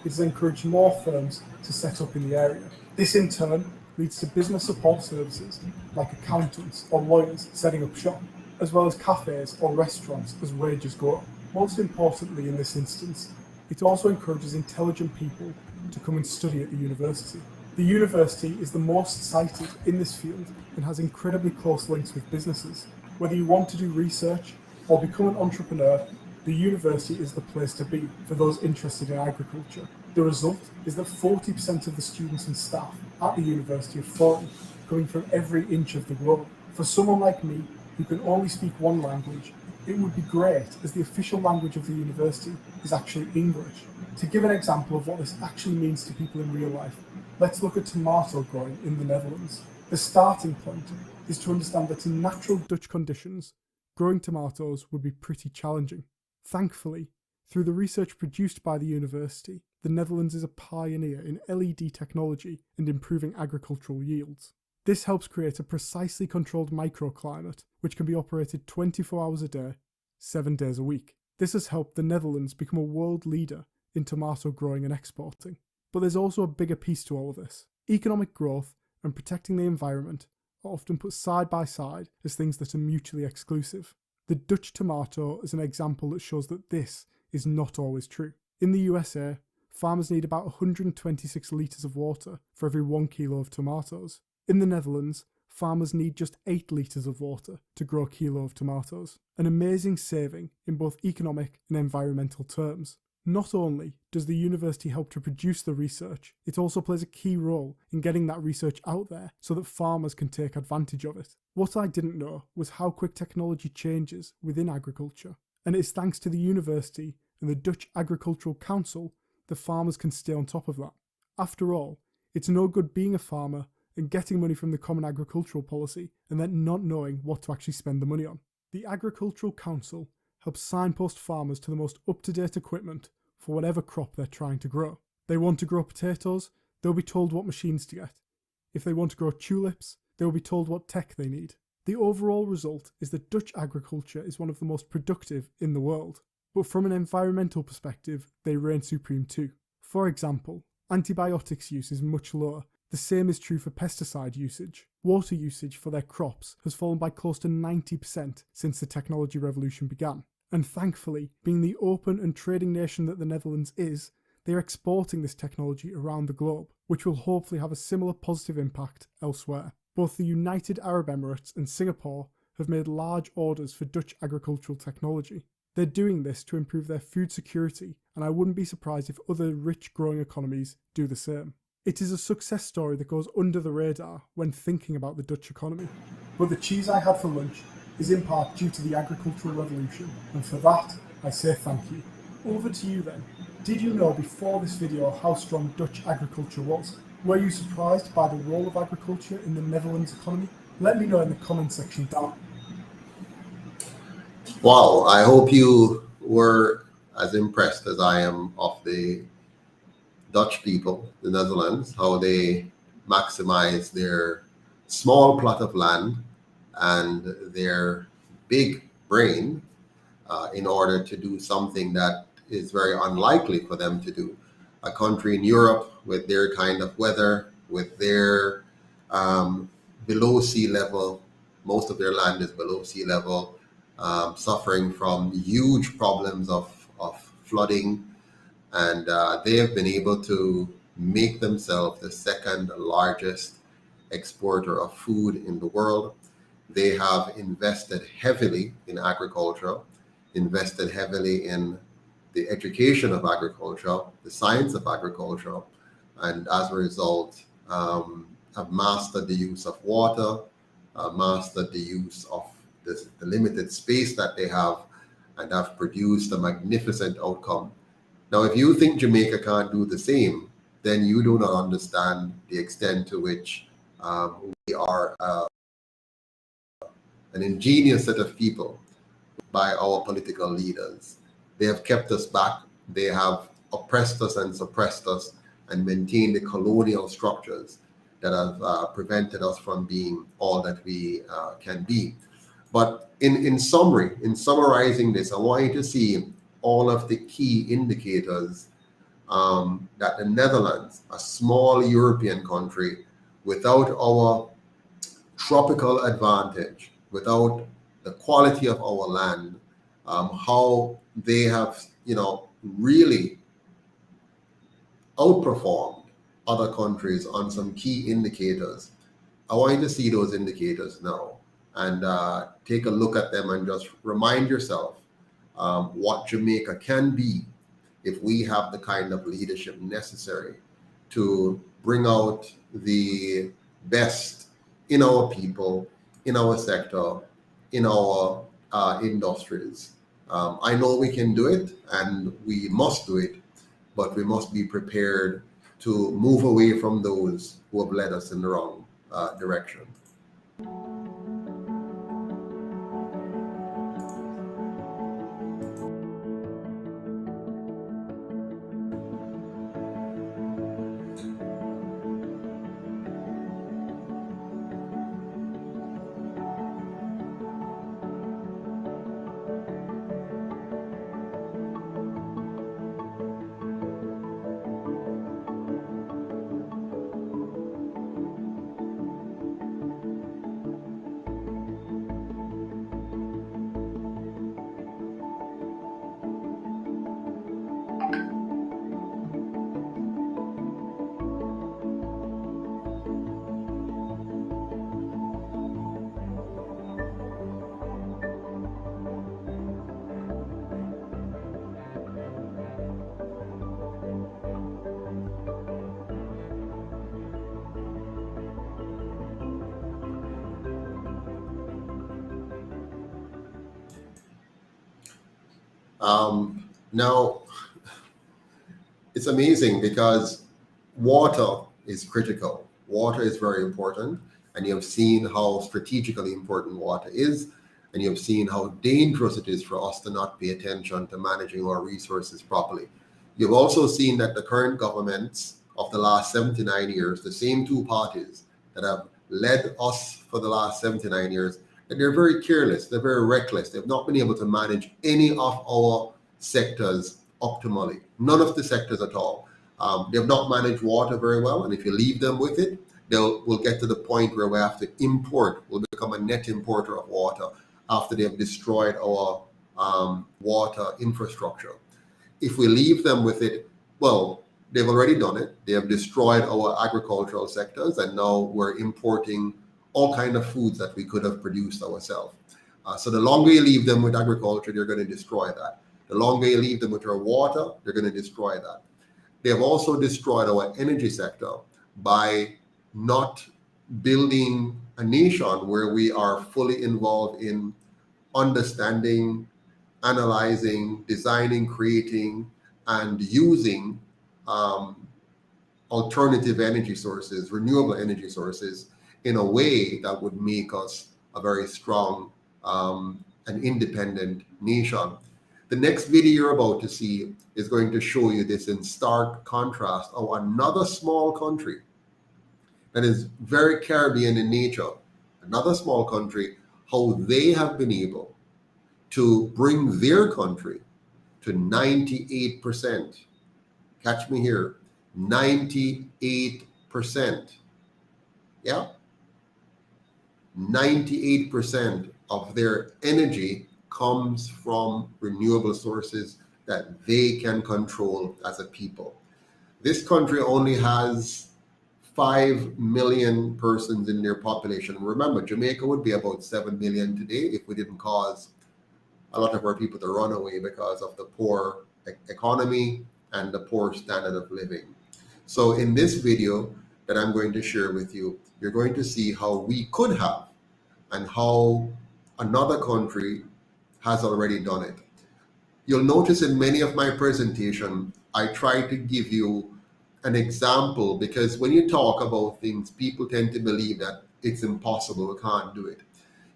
it has encouraged more firms to set up in the area. This in turn leads to business support services like accountants or lawyers setting up shop, as well as cafes or restaurants as wages go up. Most importantly in this instance, it also encourages intelligent people to come and study at the university. The university is the most cited in this field and has incredibly close links with businesses. Whether you want to do research or become an entrepreneur, the university is the place to be for those interested in agriculture. The result is that 40% of the students and staff at the university are foreign, coming from every inch of the globe. For someone like me, who can only speak one language, it would be great as the official language of the university is actually English. To give an example of what this actually means to people in real life, let's look at tomato growing in the Netherlands. The starting point is to understand that in natural Dutch conditions, growing tomatoes would be pretty challenging. Thankfully, through the research produced by the university, the Netherlands is a pioneer in LED technology and improving agricultural yields. This helps create a precisely controlled microclimate which can be operated 24 hours a day, 7 days a week. This has helped the Netherlands become a world leader in tomato growing and exporting. But there's also a bigger piece to all of this. Economic growth and protecting the environment are often put side by side as things that are mutually exclusive. The Dutch tomato is an example that shows that this is not always true. In the USA, farmers need about 126 litres of water for every 1 kilo of tomatoes. In the Netherlands, farmers need just 8 litres of water to grow a kilo of tomatoes. An amazing saving in both economic and environmental terms. Not only does the university help to produce the research, it also plays a key role in getting that research out there so that farmers can take advantage of it. What I didn't know was how quick technology changes within agriculture, and it is thanks to the university and the Dutch Agricultural Council that farmers can stay on top of that. After all, it's no good being a farmer and getting money from the Common Agricultural Policy and then not knowing what to actually spend the money on. The Agricultural Council helps signpost farmers to the most up-to-date equipment for whatever crop they're trying to grow. They want to grow potatoes, they'll be told what machines to get. If they want to grow tulips, they'll be told what tech they need. The overall result is that Dutch agriculture is one of the most productive in the world. But from an environmental perspective, they reign supreme too. For example, antibiotics use is much lower. The same is true for pesticide usage. Water usage for their crops has fallen by close to 90% since the technology revolution began. And thankfully, being the open and trading nation that the Netherlands is, they are exporting this technology around the globe, which will hopefully have a similar positive impact elsewhere. Both the United Arab Emirates and Singapore have made large orders for Dutch agricultural technology. They're doing this to improve their food security, and I wouldn't be surprised if other rich growing economies do the same. It is a success story that goes under the radar when thinking about the Dutch economy. But the cheese I had for lunch is in part due to the agricultural revolution, and for that, I say thank you. Over to you then. Did you know before this video how strong Dutch agriculture was? Were you surprised by the role of agriculture in the Netherlands economy? Let me know in the comment section down. Wow, I hope you were as impressed as I am of the Dutch people, the Netherlands, how they maximize their small plot of land and their big brain in order to do something that is very unlikely for them to do. A country in Europe with their kind of weather, with their below sea level, most of their land is below sea level, suffering from huge problems of flooding, and they have been able to make themselves the second largest exporter of food in the world. They have invested heavily in agriculture, invested heavily in the education of agriculture, the science of agriculture, and as a result, have mastered the use of water, mastered the use of the limited space that they have, and have produced a magnificent outcome. Now, if you think Jamaica can't do the same, then you do not understand the extent to which we are an ingenious set of people by our political leaders. They have kept us back. They have oppressed us and suppressed us and maintained the colonial structures that have prevented us from being all that we can be. But in summary, in summarizing this, I want you to see all of the key indicators that the Netherlands, a small European country, without our tropical advantage, without the quality of our land, how they have, really outperformed other countries on some key indicators. I want you to see those indicators now and take a look at them and just remind yourself what Jamaica can be if we have the kind of leadership necessary to bring out the best in our people, in our sector, in our industries. I know we can do it and we must do it, but we must be prepared to move away from those who have led us in the wrong direction. Now, it's amazing because water is critical. Water is very important, and you have seen how strategically important water is, and you have seen how dangerous it is for us to not pay attention to managing our resources properly. You've also seen that the current governments of the last 79 years, the same two parties that have led us for the last 79 years, and they're very careless, they're very reckless. They've not been able to manage any of our sectors optimally, none of the sectors at all. They've not managed water very well, and if you leave them with it, we'll get to the point where we have to import, we'll become a net importer of water after they've destroyed our water infrastructure. If we leave them with it, well, they've already done it. They have destroyed our agricultural sectors, and now we're importing all kinds of foods that we could have produced ourselves. So the longer you leave them with agriculture, they're going to destroy that. The longer you leave them with our water, they're going to destroy that. They have also destroyed our energy sector by not building a nation where we are fully involved in understanding, analyzing, designing, creating, and using alternative energy sources, renewable energy sources, in a way that would make us a very strong and independent nation. The next video you're about to see is going to show you this in stark contrast of another small country that is very Caribbean in nature, another small country, how they have been able to bring their country to 98%. Catch me here, 98%. Yeah? 98% of their energy comes from renewable sources that they can control as a people. This country only has 5 million persons in their population. Remember, Jamaica would be about 7 million today if we didn't cause a lot of our people to run away because of the poor economy and the poor standard of living. So in this video that I'm going to share with you, you're going to see how we could have and how another country has already done it. You'll notice in many of my presentations, I try to give you an example, because when you talk about things, people tend to believe that it's impossible, we can't do it.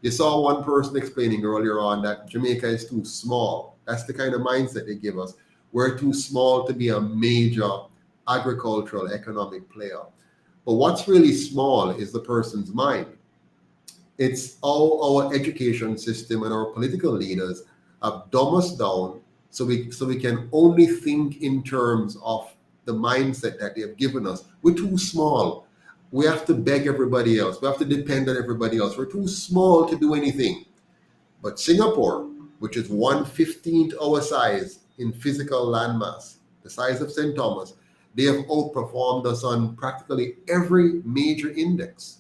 You saw one person explaining earlier on that Jamaica is too small. That's the kind of mindset they give us. We're too small to be a major agricultural economic player. But what's really small is the person's mind. It's all our education system and our political leaders have dumbed us down so we can only think in terms of the mindset that they have given us. We're too small. We have to beg everybody else. We have to depend on everybody else. We're too small to do anything. But Singapore, which is 1/15 our size in physical landmass, the size of St. Thomas, they have outperformed us on practically every major index.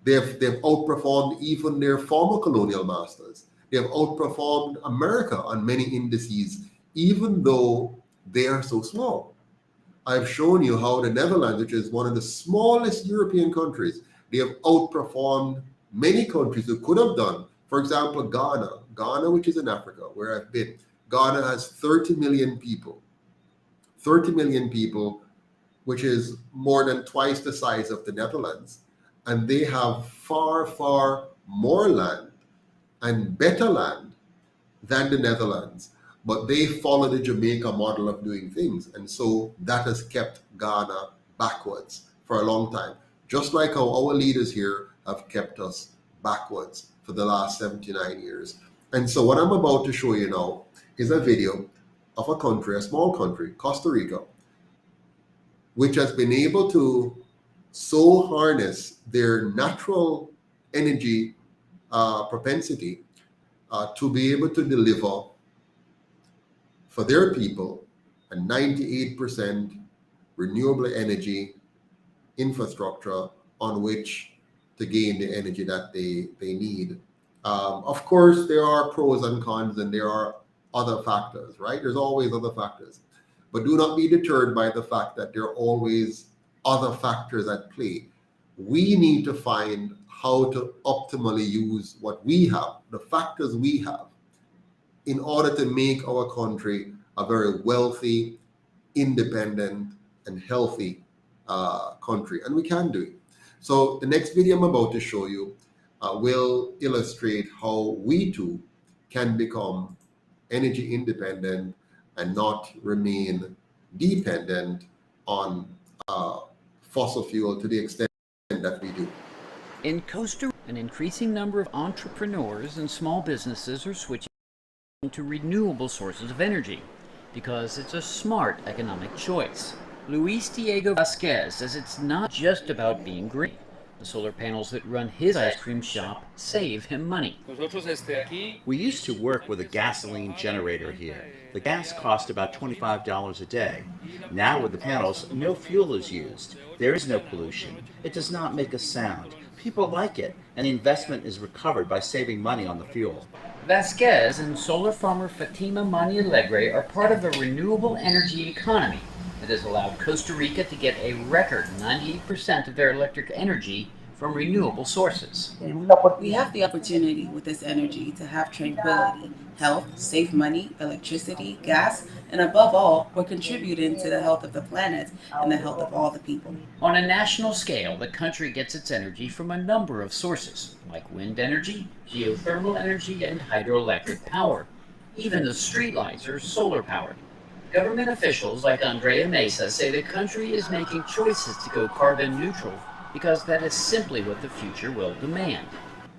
They've outperformed even their former colonial masters. They have outperformed America on many indices, even though they are so small. I've shown you how the Netherlands, which is one of the smallest European countries, they have outperformed many countries who could have done. For example, Ghana, which is in Africa, where I've been. Ghana has 30 million people. 30 million people, which is more than twice the size of the Netherlands. And they have far, far more land and better land than the Netherlands. But they follow the Jamaica model of doing things. And so that has kept Ghana backwards for a long time. Just like how our leaders here have kept us backwards for the last 79 years. And so what I'm about to show you now is a video of a country, a small country, Costa Rica, which has been able to so harness their natural energy propensity to be able to deliver for their people a 98% renewable energy infrastructure on which to gain the energy that they need. Of course, there are pros and cons, and there are other factors, right? There's always other factors. But do not be deterred by the fact that there are always other factors at play. We need to find how to optimally use what we have, the factors we have, in order to make our country a very wealthy, independent, and healthy country. And we can do it. So the next video I'm about to show you will illustrate how we too can become energy independent and not remain dependent on fossil fuel to the extent that we do. In Costa Rica, an increasing number of entrepreneurs and small businesses are switching to renewable sources of energy because it's a smart economic choice. Luis Diego Vasquez says it's not just about being green. The solar panels that run his ice cream shop save him money. We used to work with a gasoline generator here. The gas cost about $25 a day. Now with the panels, no fuel is used. There is no pollution. It does not make a sound. People like it, and the investment is recovered by saving money on the fuel. Vasquez and solar farmer Fatima Manialegre are part of a renewable energy economy that has allowed Costa Rica to get a record 98% of their electric energy from renewable sources. We have the opportunity with this energy to have tranquility, health, save money, electricity, gas, and above all, we're contributing to the health of the planet and the health of all the people. On a national scale, the country gets its energy from a number of sources, like wind energy, geothermal energy, and hydroelectric power. Even the streetlights are solar powered. Government officials like Andrea Mesa say the country is making choices to go carbon neutral because that is simply what the future will demand.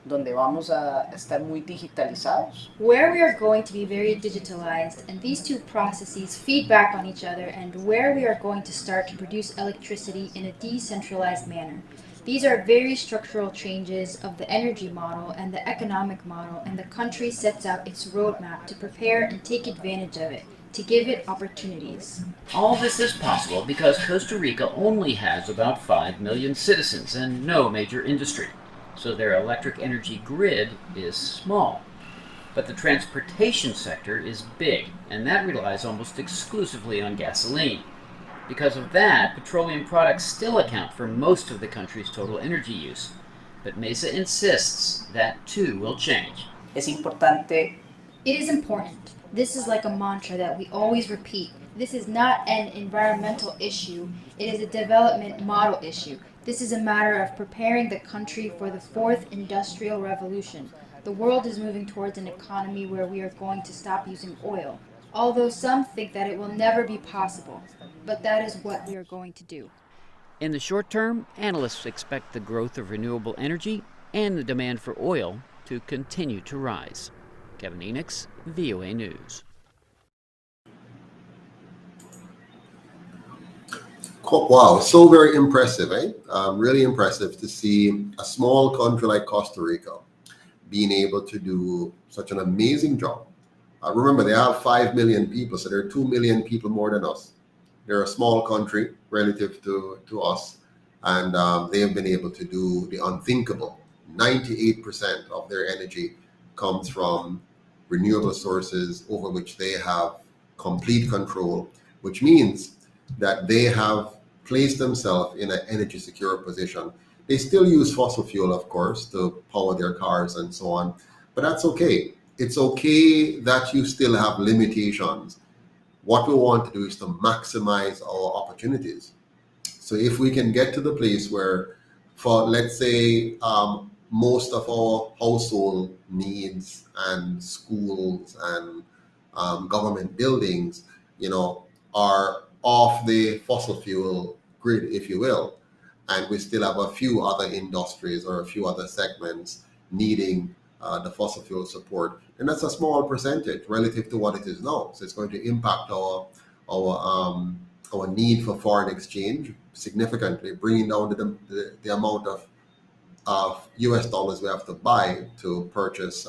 Donde vamos a estar muy digitalizados. Where we are going to be very digitalized, and these two processes feed back on each other, and where we are going to start to produce electricity in a decentralized manner. These are very structural changes of the energy model and the economic model, and the country sets out its roadmap to prepare and take advantage of it, to give it opportunities. All this is possible because Costa Rica only has about 5 million citizens and no major industry, so their electric energy grid is small. But the transportation sector is big, and that relies almost exclusively on gasoline. Because of that, petroleum products still account for most of the country's total energy use. But Mesa insists that too will change. Es importante. It is important. This is like a mantra that we always repeat. This is not an environmental issue, it is a development model issue. This is a matter of preparing the country for the fourth industrial revolution. The world is moving towards an economy where we are going to stop using oil. Although some think that it will never be possible, but that is what we are going to do. In the short term, analysts expect the growth of renewable energy and the demand for oil to continue to rise. Kevin Enix, VOA News. Wow, so very impressive, eh? Really impressive to see a small country like Costa Rica being able to do such an amazing job. Remember, they have 5 million people, so there are 2 million people more than us. They're a small country relative to us, and they have been able to do the unthinkable. 98% of their energy comes from renewable sources over which they have complete control, which means that they have placed themselves in an energy secure position. They still use fossil fuel, of course, to power their cars and so on, but that's okay. It's okay that you still have limitations. What we want to do is to maximize our opportunities. So if we can get to the place where, for let's say, most of our household needs and schools and government buildings, are off the fossil fuel grid, if you will, and we still have a few other industries or a few other segments needing the fossil fuel support, and that's a small percentage relative to what it is now. So it's going to impact our need for foreign exchange significantly, bringing down the amount of US dollars we have to buy to purchase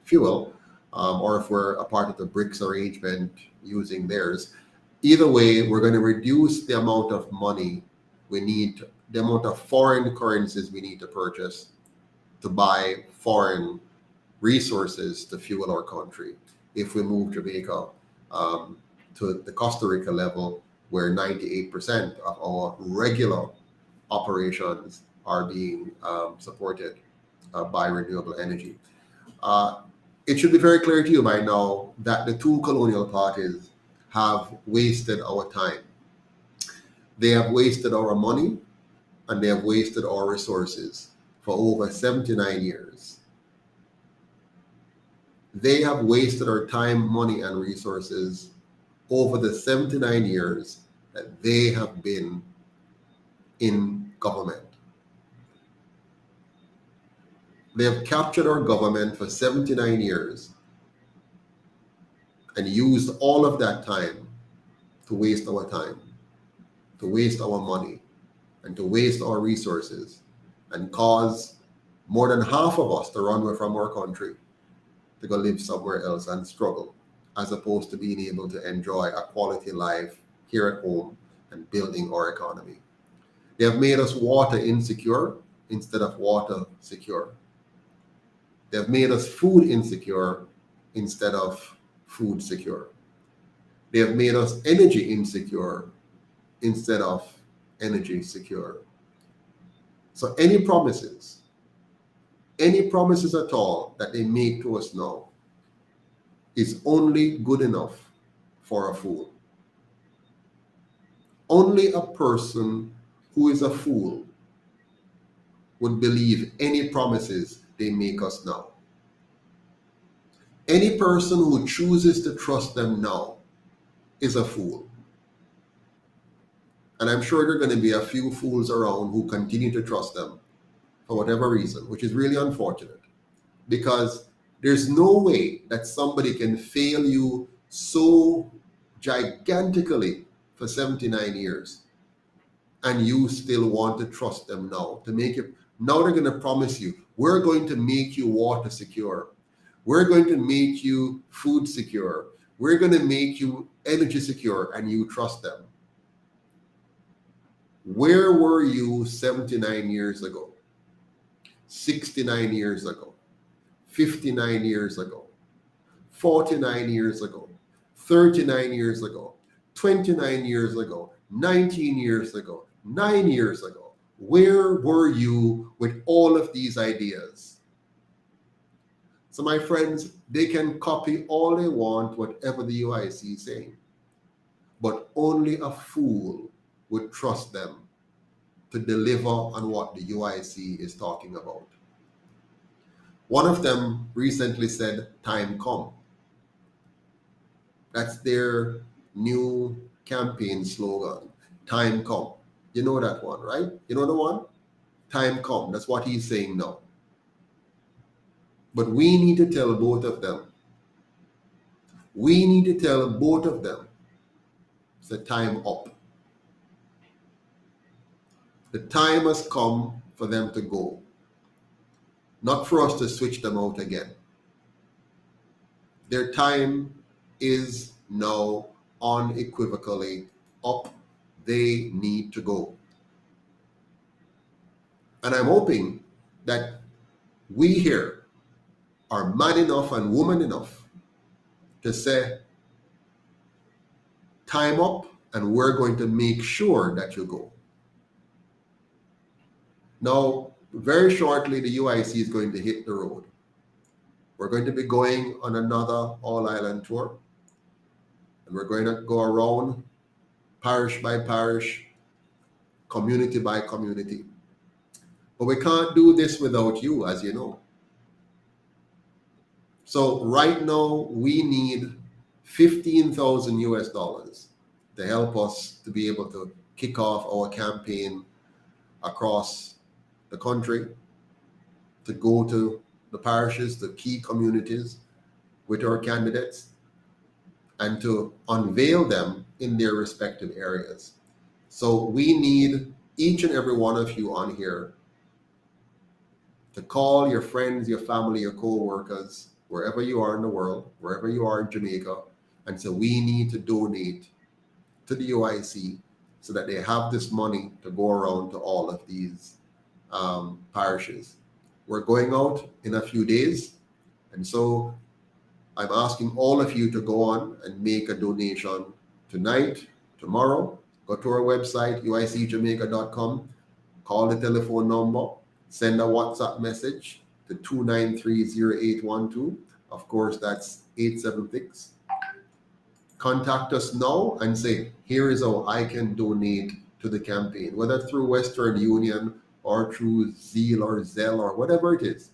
fuel, or if we're a part of the BRICS arrangement using theirs. Either way, we're going to reduce the amount of money we need, the amount of foreign currencies we need to purchase to buy foreign resources to fuel our country if we move Jamaica to the Costa Rica level, where 98% of our regular operations are being supported by renewable energy. It should be very clear to you by now that the two colonial parties have wasted our time. They have wasted our money and they have wasted our resources for over 79 years. They have wasted our time, money, and resources over the 79 years that they have been in government. They have captured our government for 79 years and used all of that time to waste our time, to waste our money, and to waste our resources, and cause more than half of us to run away from our country to go live somewhere else and struggle, as opposed to being able to enjoy a quality life here at home and building our economy. They have made us water insecure instead of water secure. They have made us food insecure instead of food secure. They have made us energy insecure instead of energy secure. So any promises at all that they make to us now is only good enough for a fool. Only a person who is a fool would believe any promises they make us now. Any person who chooses to trust them now is a fool. And I'm sure there are going to be a few fools around who continue to trust them for whatever reason, which is really unfortunate, because there's no way that somebody can fail you so gigantically for 79 years and you still want to trust them now to make it. Now they're going to promise you, we're going to make you water secure. We're going to make you food secure. We're going to make you energy secure, and you trust them. Where were you 79 years ago? 69 years ago? 59 years ago? 49 years ago? 39 years ago? 29 years ago? 19 years ago? 9 years ago? Where were you with all of these ideas? So my friends, they can copy all they want, whatever the UIC is saying, but only a fool would trust them to deliver on what the UIC is talking about. One of them recently said, "Time come." That's their new campaign slogan, "Time come." You know that one, right? You know the one? Time come. That's what he's saying now. But we need to tell both of them. We need to tell both of them, it's the time up. The time has come for them to go, not for us to switch them out again. Their time is now unequivocally up. They need to go. And I'm hoping that we here are man enough and woman enough to say, time up, and we're going to make sure that you go. Now, very shortly, the UIC is going to hit the road. We're going to be going on another all-island tour, and we're going to go around parish by parish, community by community. But we can't do this without you, as you know. So right now, we need $15,000 US to help us to be able to kick off our campaign across the country, to go to the parishes, the key communities with our candidates, and to unveil them in their respective areas. So we need each and every one of you on here to call your friends, your family, your co-workers, wherever you are in the world, wherever you are in Jamaica, and so we need to donate to the UIC so that they have this money to go around to all of these parishes. We're going out in a few days, and so I'm asking all of you to go on and make a donation tonight, tomorrow. Go to our website, uicjamaica.com, call the telephone number, send a WhatsApp message to 2930812. Of course, that's 876. Contact us now and say, here is how I can donate to the campaign, whether through Western Union or through Zeal or Zelle or whatever it is.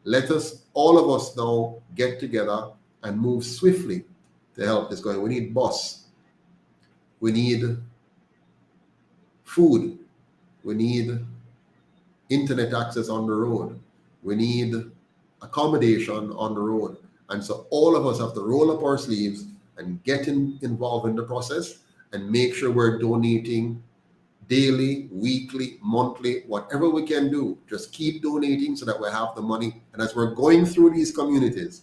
Let us, all of us now, get together and move swiftly to help this going. We need bus. We need food. We need internet access on the road. We need accommodation on the road. And so all of us have to roll up our sleeves and get involved in the process and make sure we're donating daily, weekly, monthly, whatever we can do. Just keep donating so that we have the money. And as we're going through these communities,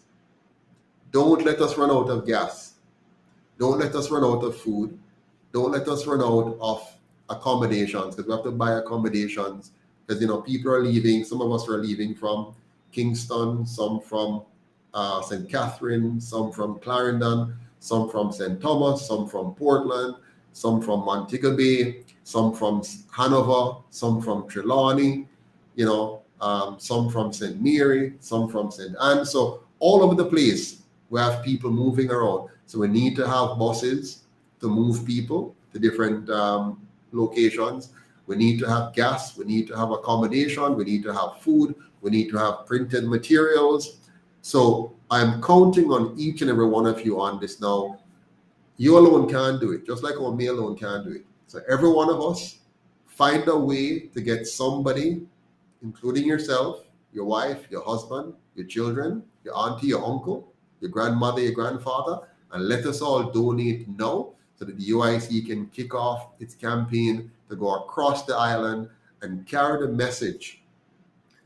don't let us run out of gas. Don't let us run out of food. Don't let us run out of accommodations, because we have to buy accommodations, because people are leaving. Some of us are leaving from Kingston, some from St. Catherine, some from Clarendon, some from St. Thomas, some from Portland, some from Montego Bay, some from Hanover, some from Trelawney, some from St. Mary, some from St. Anne. So all over the place, we have people moving around. So we need to have buses to move people to different locations. We need to have gas. We need to have accommodation. We need to have food. We need to have printed materials. So I'm counting on each and every one of you on this now. You alone can't do it, just like me alone can't do it. So every one of us, find a way to get somebody, including yourself, your wife, your husband, your children, your auntie, your uncle, your grandmother, your grandfather, and let us all donate now so that the UIC can kick off its campaign to go across the island and carry the message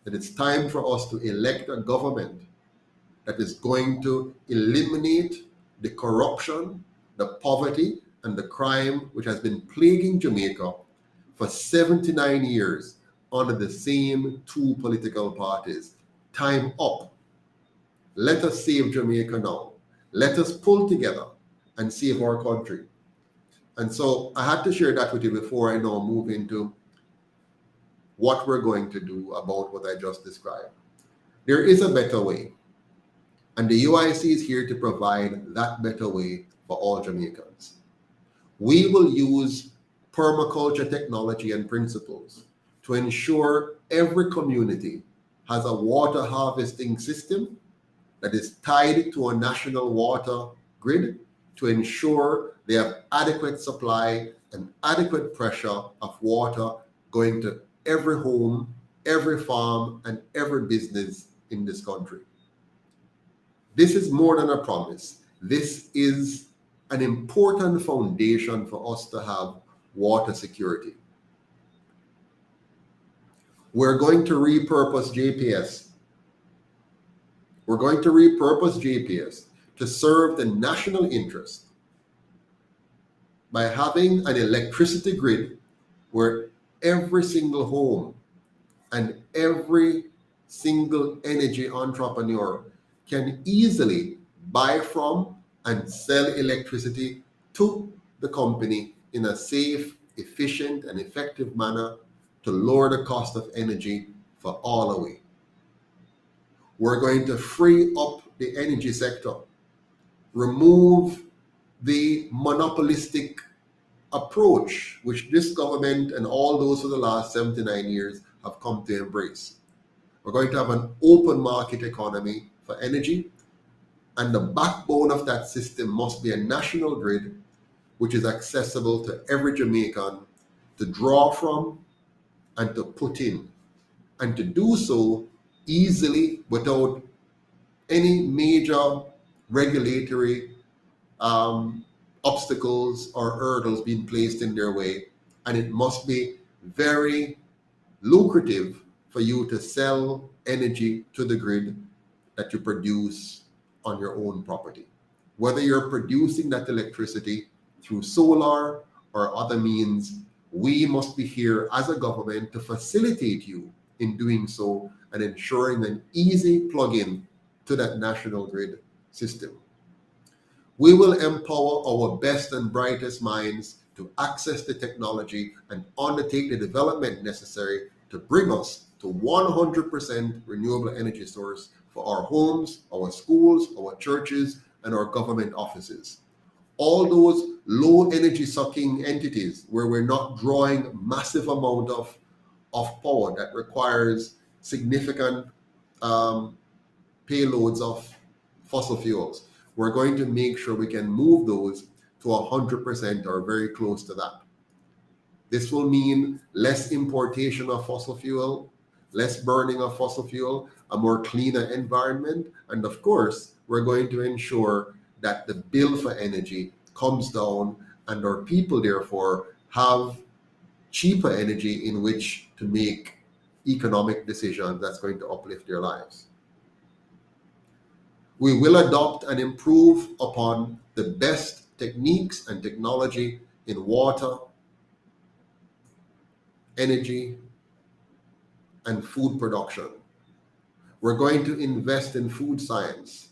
that it's time for us to elect a government that is going to eliminate the corruption, the poverty, and the crime which has been plaguing Jamaica for 79 years under the same two political parties. Time up. Let us save Jamaica now. Let us pull together and save our country. And so I had to share that with you before I now move into what we're going to do about what I just described. There is a better way. And the UIC is here to provide that better way for all Jamaicans. We will use permaculture technology and principles to ensure every community has a water harvesting system that is tied to a national water grid to ensure they have adequate supply and adequate pressure of water going to every home, every farm, and every business in this country. This is more than a promise. This is an important foundation for us to have water security. We're going to repurpose JPS. We're going to repurpose JPS to serve the national interest by having an electricity grid where every single home and every single energy entrepreneur can easily buy from and sell electricity to the company in a safe, efficient, and effective manner to lower the cost of energy for all away. We're going to free up the energy sector, remove the monopolistic approach which this government and all those for the last 79 years have come to embrace. We're going to have an open market economy for energy, and the backbone of that system must be a national grid which is accessible to every Jamaican to draw from and to put in, and to do so easily without any major regulatory obstacles or hurdles being placed in their way. And it must be very lucrative for you to sell energy to the grid that you produce on your own property. Whether you're producing that electricity through solar or other means, we must be here as a government to facilitate you in doing so and ensuring an easy plug-in to that national grid system. We will empower our best and brightest minds to access the technology and undertake the development necessary to bring us to 100% renewable energy source for our homes, our schools, our churches, and our government offices. All those low energy sucking entities where we're not drawing massive amount of power that requires significant payloads of fossil fuels. We're going to make sure we can move those to 100% or very close to that. This will mean less importation of fossil fuel, less burning of fossil fuel, a more cleaner environment, and of course, we're going to ensure that the bill for energy comes down and our people therefore have cheaper energy in which to make economic decisions that's going to uplift their lives. We will adopt and improve upon the best techniques and technology in water, energy, and food production. We're going to invest in food science.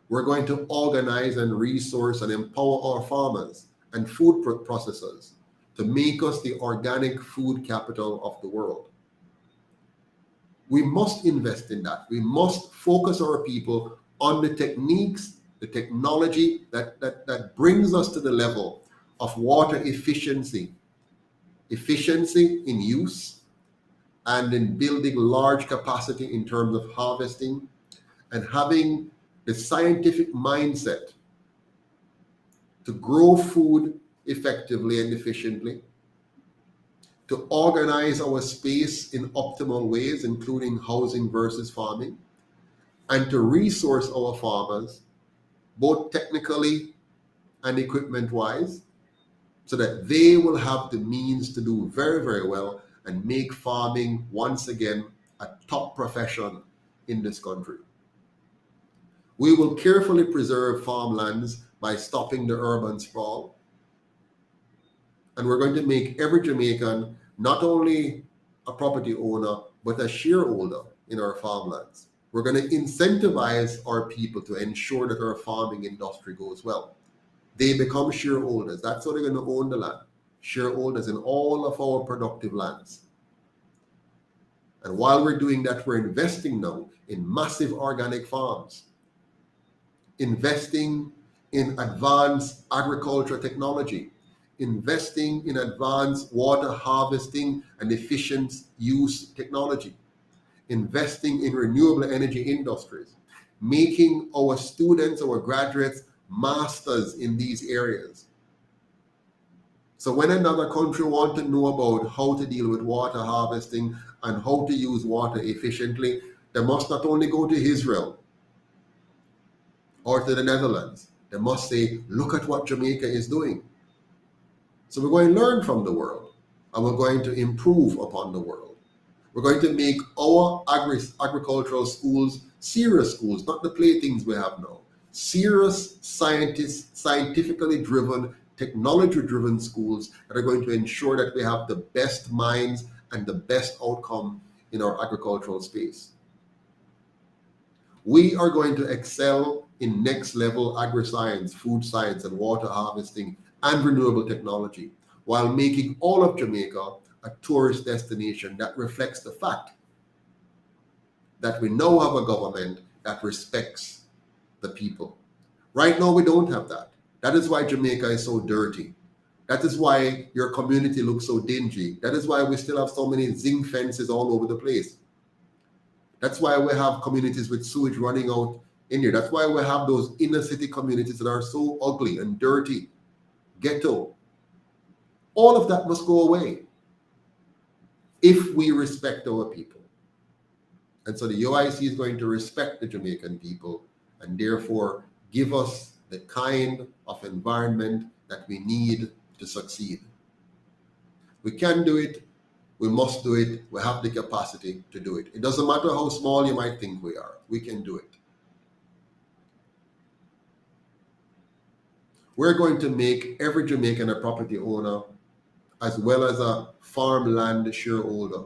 We're going to organize and resource and empower our farmers and food processors to make us the organic food capital of the world. We must invest in that. We must focus our people on the techniques, the technology that brings us to the level of water efficiency in use and in building large capacity in terms of harvesting, and having the scientific mindset to grow food effectively and efficiently, to organize our space in optimal ways, including housing versus farming, and to resource our farmers, both technically and equipment-wise, so that they will have the means to do very, very well and make farming once again a top profession in this country. We will carefully preserve farmlands by stopping the urban sprawl. And we're going to make every Jamaican not only a property owner, but a shareholder in our farmlands. We're going to incentivize our people to ensure that our farming industry goes well. They become shareholders. That's how they're going to own the land. Shareholders in all of our productive lands. And while we're doing that, we're investing now in massive organic farms, investing in advanced agricultural technology, investing in advanced water harvesting and efficient use technology, investing in renewable energy industries, making our students, our graduates, masters in these areas. So when another country wants to know about how to deal with water harvesting and how to use water efficiently, they must not only go to Israel or to the Netherlands. They must say, look at what Jamaica is doing. So we're going to learn from the world, and we're going to improve upon the world. We're going to make our agricultural schools serious schools, not the playthings we have now. Serious scientists, scientifically driven, technology-driven schools that are going to ensure that we have the best minds and the best outcome in our agricultural space. We are going to excel in next-level agri-science, food science, and water harvesting and renewable technology, while making all of Jamaica a tourist destination that reflects the fact that we now have a government that respects the people. Right now, we don't have that. That is why Jamaica is so dirty. That is why your community looks so dingy. That is why we still have so many zinc fences all over the place. That's why we have communities with sewage running out in here. That's why we have those inner city communities that are so ugly and dirty, ghetto. All of that must go away if we respect our people. And so the UIC is going to respect the Jamaican people and therefore give us the kind of environment that we need to succeed. We can do it. We must do it. We have the capacity to do it. It doesn't matter how small you might think we are. We can do it. We're going to make every Jamaican a property owner as well as a farmland shareholder.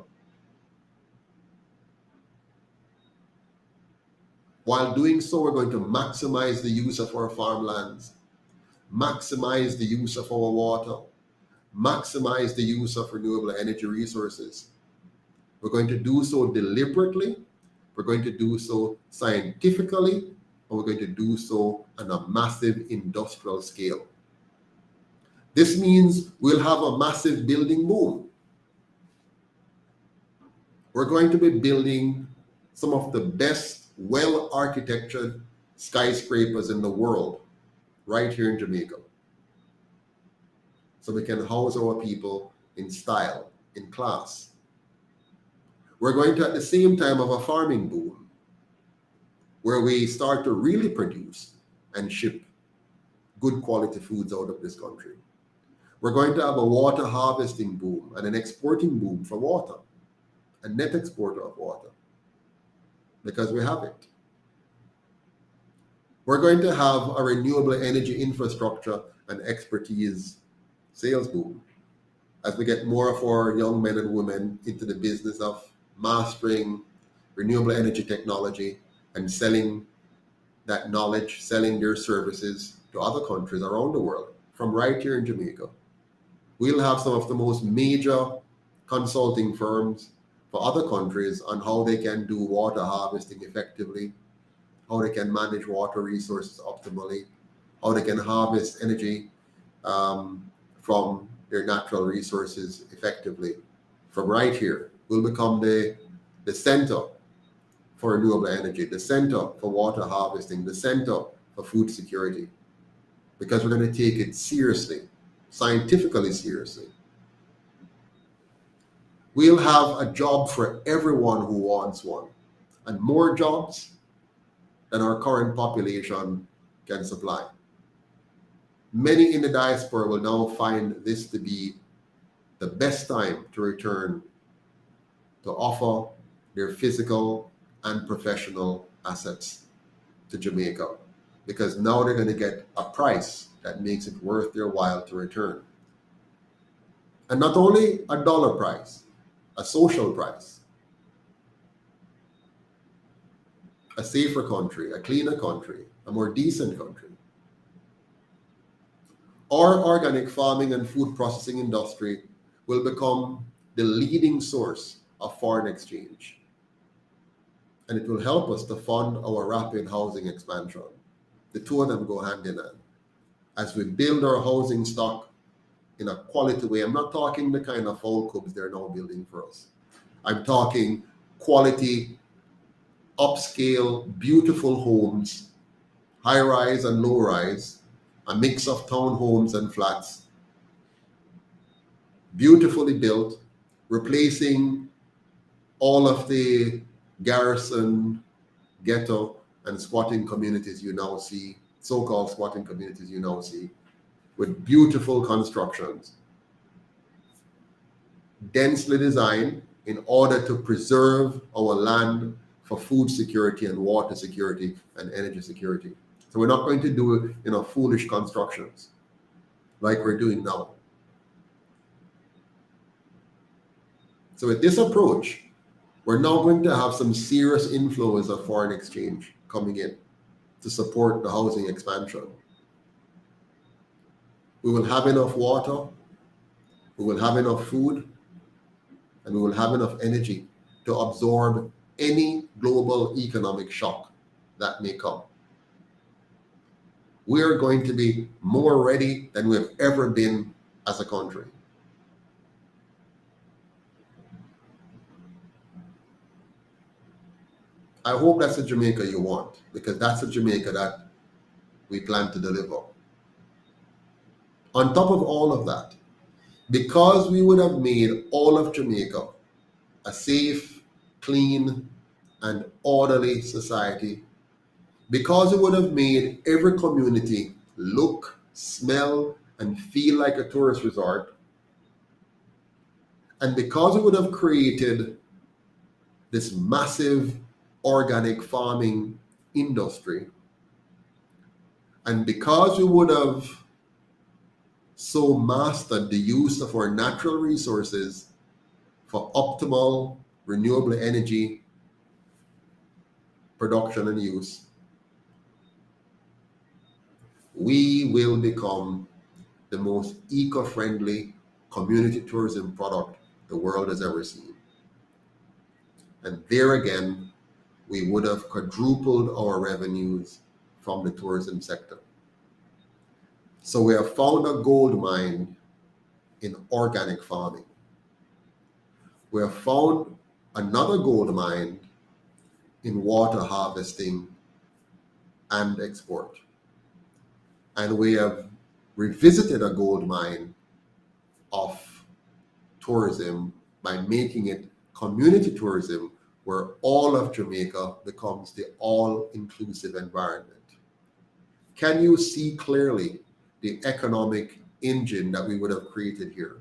While doing so, we're going to maximize the use of our farmlands, maximize the use of our water, maximize the use of renewable energy resources. We're going to do so deliberately, we're going to do so scientifically, and we're going to do so on a massive industrial scale. This means we'll have a massive building boom. We're going to be building some of the best well-architectured skyscrapers in the world right here in Jamaica, so we can house our people in style, in class. We're going to, at the same time, have a farming boom where we start to really produce and ship good quality foods out of this country. We're going to have a water harvesting boom and an exporting boom for water, a net exporter of water, because we have it. We're going to have a renewable energy infrastructure and expertise sales boom as we get more of our young men and women into the business of mastering renewable energy technology and selling that knowledge, selling their services to other countries around the world. from right here in Jamaica. We'll have some of the most major consulting firms for other countries on how they can do water harvesting effectively, how they can manage water resources optimally, how they can harvest energy from their natural resources effectively. From right here, we'll become the center for renewable energy, the center for water harvesting, the center for food security, because we're going to take it seriously, scientifically seriously. We'll have a job for everyone who wants one, and more jobs than our current population can supply. Many in the diaspora will now find this to be the best time to return to offer their physical and professional assets to Jamaica, because now they're going to get a price that makes it worth their while to return. And not only a dollar price, a social price, a safer country, a cleaner country, a more decent country. Our organic farming and food processing industry will become the leading source of foreign exchange. And it will help us to fund our rapid housing expansion. The two of them go hand in hand. As we build our housing stock in a quality way, I'm not talking the kind of foul cubs they're now building for us. I'm talking quality, upscale, beautiful homes, high-rise and low-rise, a mix of townhomes and flats, beautifully built, replacing all of the garrison, ghetto, and squatting communities you now see, so-called squatting communities you now see, with beautiful constructions, densely designed in order to preserve our land for food security and water security and energy security. So we're not going to do foolish constructions like we're doing now. So with this approach, we're now going to have some serious inflows of foreign exchange coming in to support the housing expansion. We will have enough water, we will have enough food, and we will have enough energy to absorb any global economic shock that may come. We are going to be more ready than we've ever been as a country. I hope that's the Jamaica you want, because that's the Jamaica that we plan to deliver. On top of all of that, because we would have made all of Jamaica a safe, clean, and orderly society, because we would have made every community look, smell, and feel like a tourist resort, and because we would have created this massive organic farming industry, and because we would have so mastered the use of our natural resources for optimal renewable energy production and use, we will become the most eco-friendly community tourism product the world has ever seen. And there again, we would have quadrupled our revenues from the tourism sector. So we have found a gold mine in organic farming. We have found another gold mine in water harvesting and export. And we have revisited a gold mine of tourism by making it community tourism, where all of Jamaica becomes the all-inclusive environment. Can you see clearly the economic engine that we would have created here?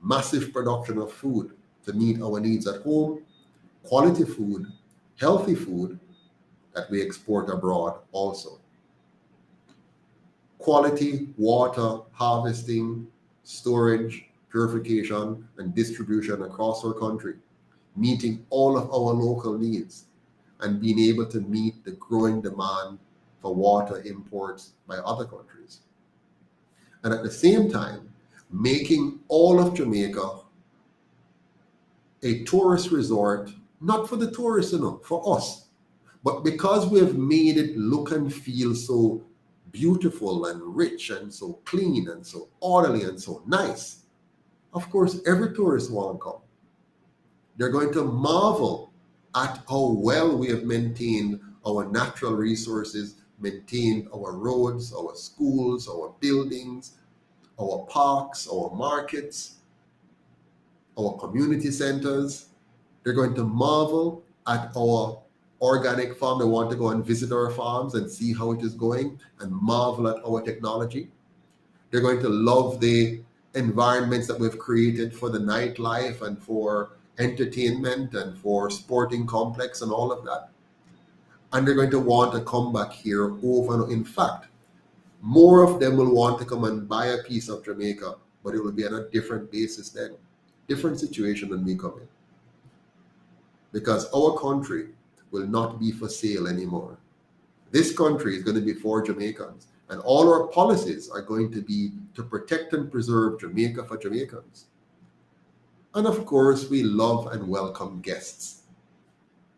Massive production of food to meet our needs at home, quality food, healthy food that we export abroad also. Quality water harvesting, storage, purification, and distribution across our country, meeting all of our local needs and being able to meet the growing demand for water imports by other countries. and at the same time, making all of Jamaica a tourist resort, not for the tourists, for us. But because we have made it look and feel so beautiful and rich and so clean and so orderly and so nice, of course, every tourist will come. They're going to marvel at how well we have maintained our natural resources, maintained our roads, our schools, our buildings, our parks, our markets, our community centers. They're going to marvel at our organic farm. They want to go and visit our farms and see how it is going and marvel at our technology. They're going to love the environments that we've created for the nightlife and for entertainment and for sporting complex and all of that. And they're going to want to come back here over and in fact, more of them will want to come and buy a piece of Jamaica, but it will be on a different basis then, different situation when we come in. Because our country will not be for sale anymore. This country is going to be for Jamaicans, and all our policies are going to be to protect and preserve Jamaica for Jamaicans. And of course, we love and welcome guests.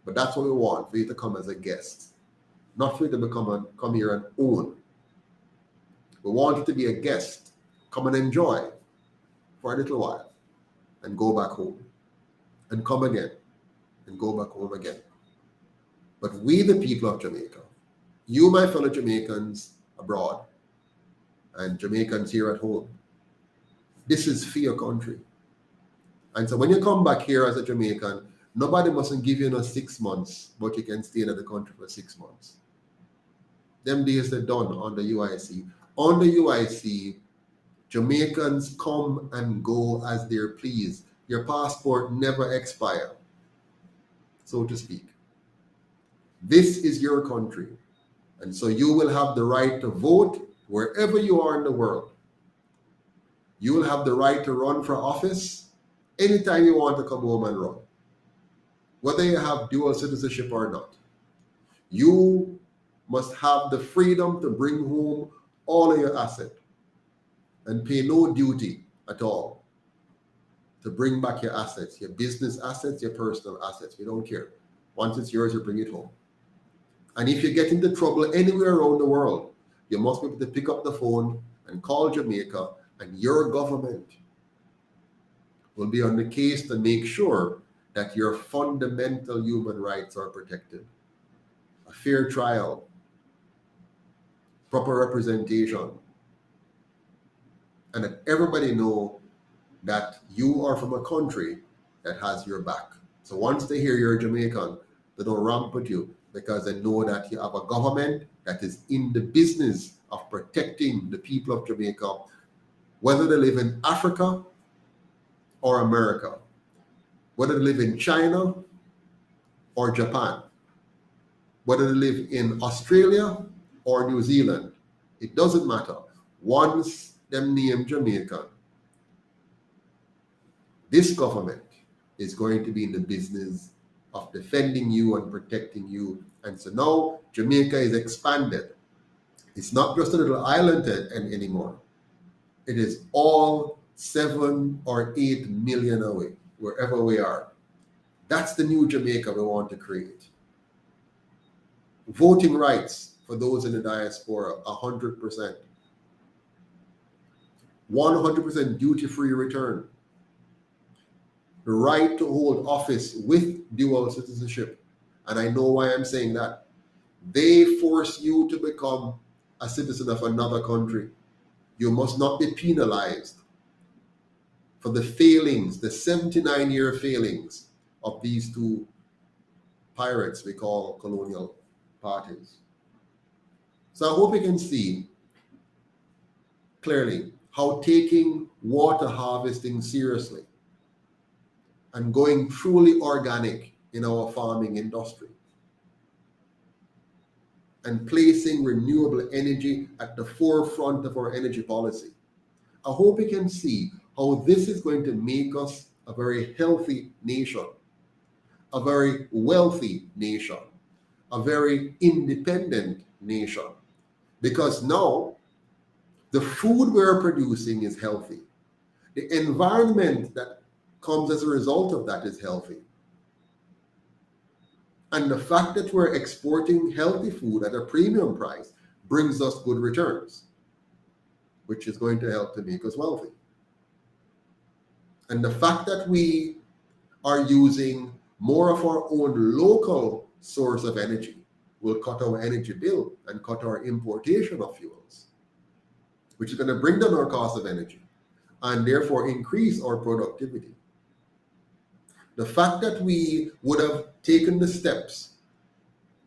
But that's what we want, for you to come as a guest, not for you to come here and own. We want you to be a guest, come and enjoy for a little while, and go back home, and come again, and go back home again. But we, the people of Jamaica, you, my fellow Jamaicans abroad, and Jamaicans here at home, this is for your country. And so when you come back here as a Jamaican, nobody mustn't give you 6 months, but you can stay in the country for 6 months. Them days are done on the UIC. On the UIC, Jamaicans come and go as they please. Your passport never expires, so to speak. This is your country. And so you will have the right to vote wherever you are in the world. You will have the right to run for office anytime you want to come home and run, whether you have dual citizenship or not. You must have the freedom to bring home all of your assets and pay no duty at all to bring back your assets, your business assets, your personal assets. We don't care. Once it's yours, you bring it home. And if you get into trouble anywhere around the world, you must be able to pick up the phone and call Jamaica, and your government will be on the case to make sure that your fundamental human rights are protected. A fair trial, proper representation, and that everybody know that you are from a country that has your back. So once they hear you're Jamaican, they don't rampant you, because they know that you have a government that is in the business of protecting the people of Jamaica, whether they live in Africa or America, whether they live in China or Japan, whether they live in Australia or New Zealand. It doesn't matter. Once them name Jamaica, this government is going to be in the business of defending you and protecting you. And so now Jamaica is expanded. It's not just a little island anymore. It is all 7 or 8 million away, wherever we are. That's the new Jamaica we want to create. Voting rights for those in the diaspora, 100%. 100% duty-free return. The right to hold office with dual citizenship. And I know why I'm saying that. They force you to become a citizen of another country. You must not be penalized for the failings, the 79-year failings of these two pirates we call colonial parties. So I hope you can see clearly how taking water harvesting seriously and going truly organic in our farming industry and placing renewable energy at the forefront of our energy policy. I hope you can see how this is going to make us a very healthy nation, a very wealthy nation, a very independent nation. Because now The food we're producing is healthy. The environment that comes as a result of that is healthy. And the fact that we're exporting healthy food at a premium price brings us good returns, which is going to help to make us wealthy. And the fact that we are using more of our own local source of energy will cut our energy bill and cut our importation of fuels, which is going to bring down our cost of energy and therefore increase our productivity. The fact that we would have taken the steps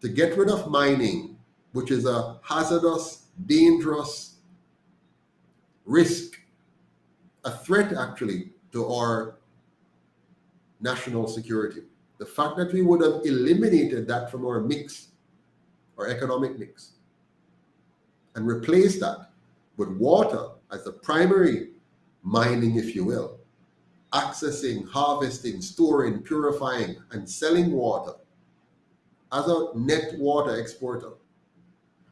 to get rid of mining, which is a hazardous, dangerous risk, a threat actually to our national security. The fact that we would have eliminated that from our mix, our economic mix, and replaced that with water as the primary mining, if you will, accessing, harvesting, storing, purifying, and selling water as a net water exporter.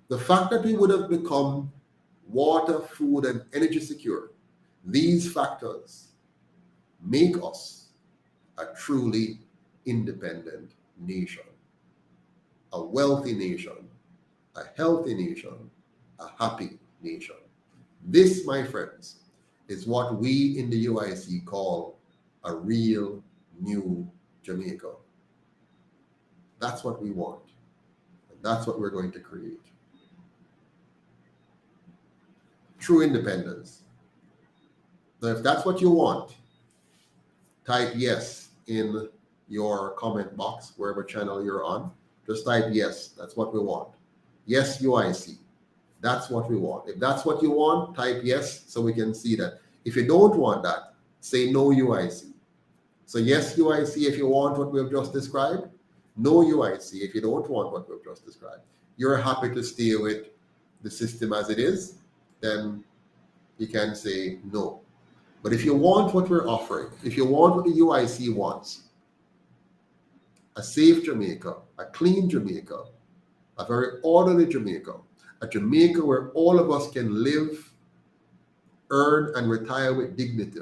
The fact that we would have become water, food, and energy secure, these factors make us a truly independent nation, a wealthy nation, a healthy nation, a happy nation. This, my friends, is what we in the UIC call a real new Jamaica. That's what we want. And that's what we're going to create. True independence. Now, if that's what you want, type yes in your comment box, wherever channel you're on. Just type yes. That's what we want. Yes, UIC. That's what we want. If that's what you want, type yes so we can see that. If you don't want that, say no UIC. So yes UIC if you want what we've just described. No UIC if you don't want what we've just described. You're happy to stay with the system as it is, then you can say no. But if you want what we're offering, if you want what the UIC wants, a safe Jamaica, a clean Jamaica, a very orderly Jamaica, a Jamaica where all of us can live, earn, and retire with dignity,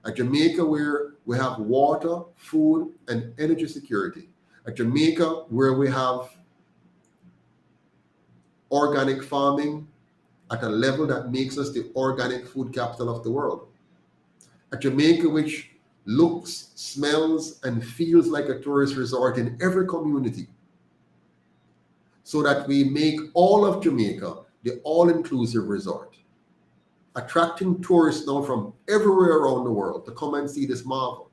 a Jamaica where we have water, food, and energy security, a Jamaica where we have organic farming at a level that makes us the organic food capital of the world, a Jamaica which looks, smells, and feels like a tourist resort in every community, so that we make all of Jamaica the all-inclusive resort, attracting tourists now from everywhere around the world to come and see this marvel.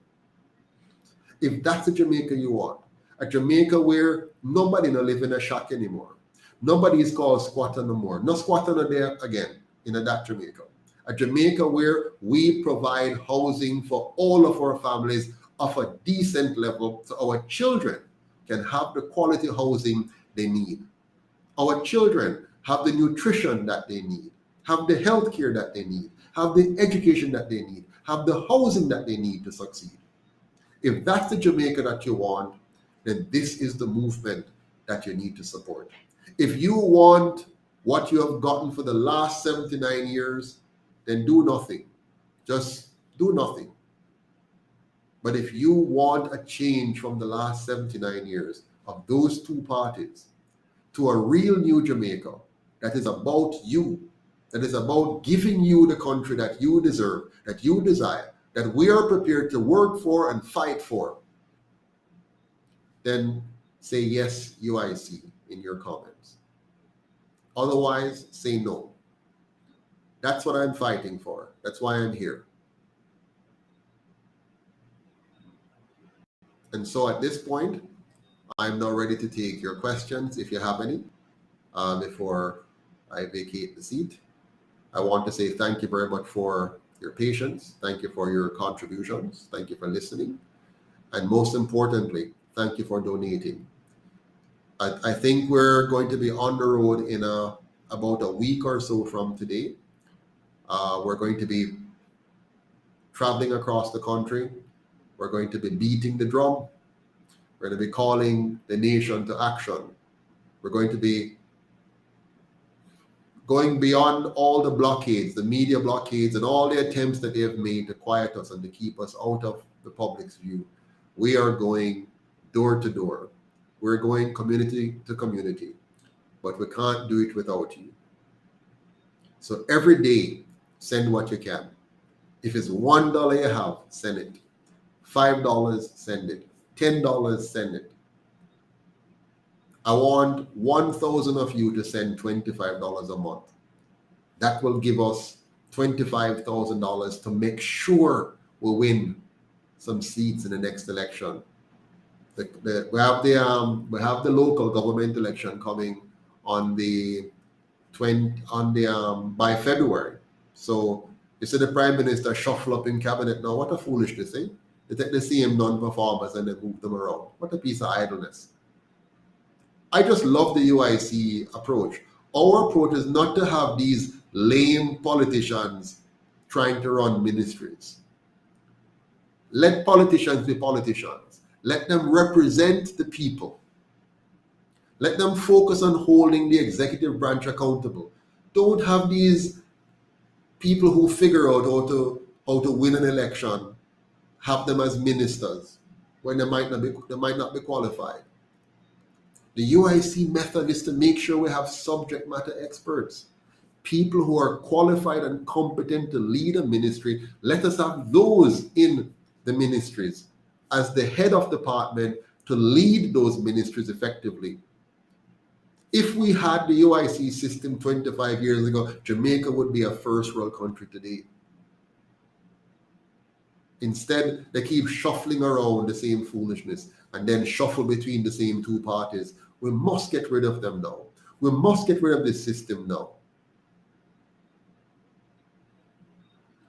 If that's the Jamaica you want, a Jamaica where nobody no live in a shack anymore, nobody is called squatter no more, no squatter no there again in that Jamaica, a Jamaica where we provide housing for all of our families of a decent level so our children can have the quality housing they need. Our children have the nutrition that they need, have the health care that they need, have the education that they need, have the housing that they need to succeed. If that's the Jamaica that you want, then this is the movement that you need to support. If you want what you have gotten for the last 79 years, then do nothing. Just do nothing. But if you want a change from the last 79 years of those two parties to a real new Jamaica that is about you, that is about giving you the country that you deserve, that you desire, that we are prepared to work for and fight for, then say yes, UIC, in your comments. Otherwise, say no. That's what I'm fighting for. That's why I'm here. And so at this point, I'm now ready to take your questions, if you have any, before I vacate the seat. I want to say thank you very much for your patience. Thank you for your contributions. Thank you for listening. And most importantly, thank you for donating. I think we're going to be on the road in about a week or so from today. We're going to be traveling across the country. We're going to be beating the drum. We're going to be calling the nation to action. We're going to be going beyond all the blockades, the media blockades, and all the attempts that they have made to quiet us and to keep us out of the public's view. We are going door to door. We're going community to community, but we can't do it without you. So every day, send what you can. If it's $1 you have, send it. $5, send it. $10, send it. I want 1,000 of you to send $25 a month. That will give us $25,000 to make sure we win some seats in the next election. We have the local government election coming on by February. So you see the Prime Minister shuffle up in cabinet now. What a foolishness, eh? They take the same non-performers and they move them around. What a piece of idleness. I just love the UIC approach. Our approach is not to have these lame politicians trying to run ministries. Let politicians be politicians. Let them represent the people. Let them focus on holding the executive branch accountable. Don't have these people who figure out how to win an election, have them as ministers when they might not be qualified. The UIC method is to make sure we have subject matter experts, people who are qualified and competent to lead a ministry. Let us have those in the ministries as the head of department to lead those ministries effectively. If we had the UIC system 25 years ago, Jamaica would be a first world country today. Instead, they keep shuffling around the same foolishness and then shuffle between the same two parties. We must get rid of them now. We must get rid of this system now.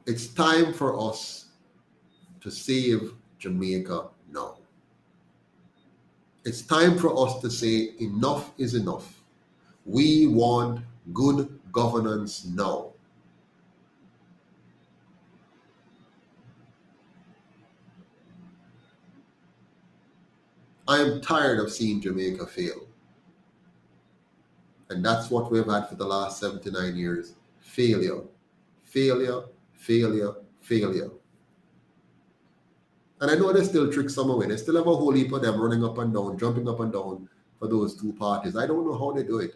It's time for us to save Jamaica now. It's time for us to say enough is enough. We want good governance now. I am tired of seeing Jamaica fail. And that's what we've had for the last 79 years. Failure, failure, failure, failure. And I know they still trick some away. They still have a whole heap of them running up and down, jumping up and down for those two parties. I don't know how they do it.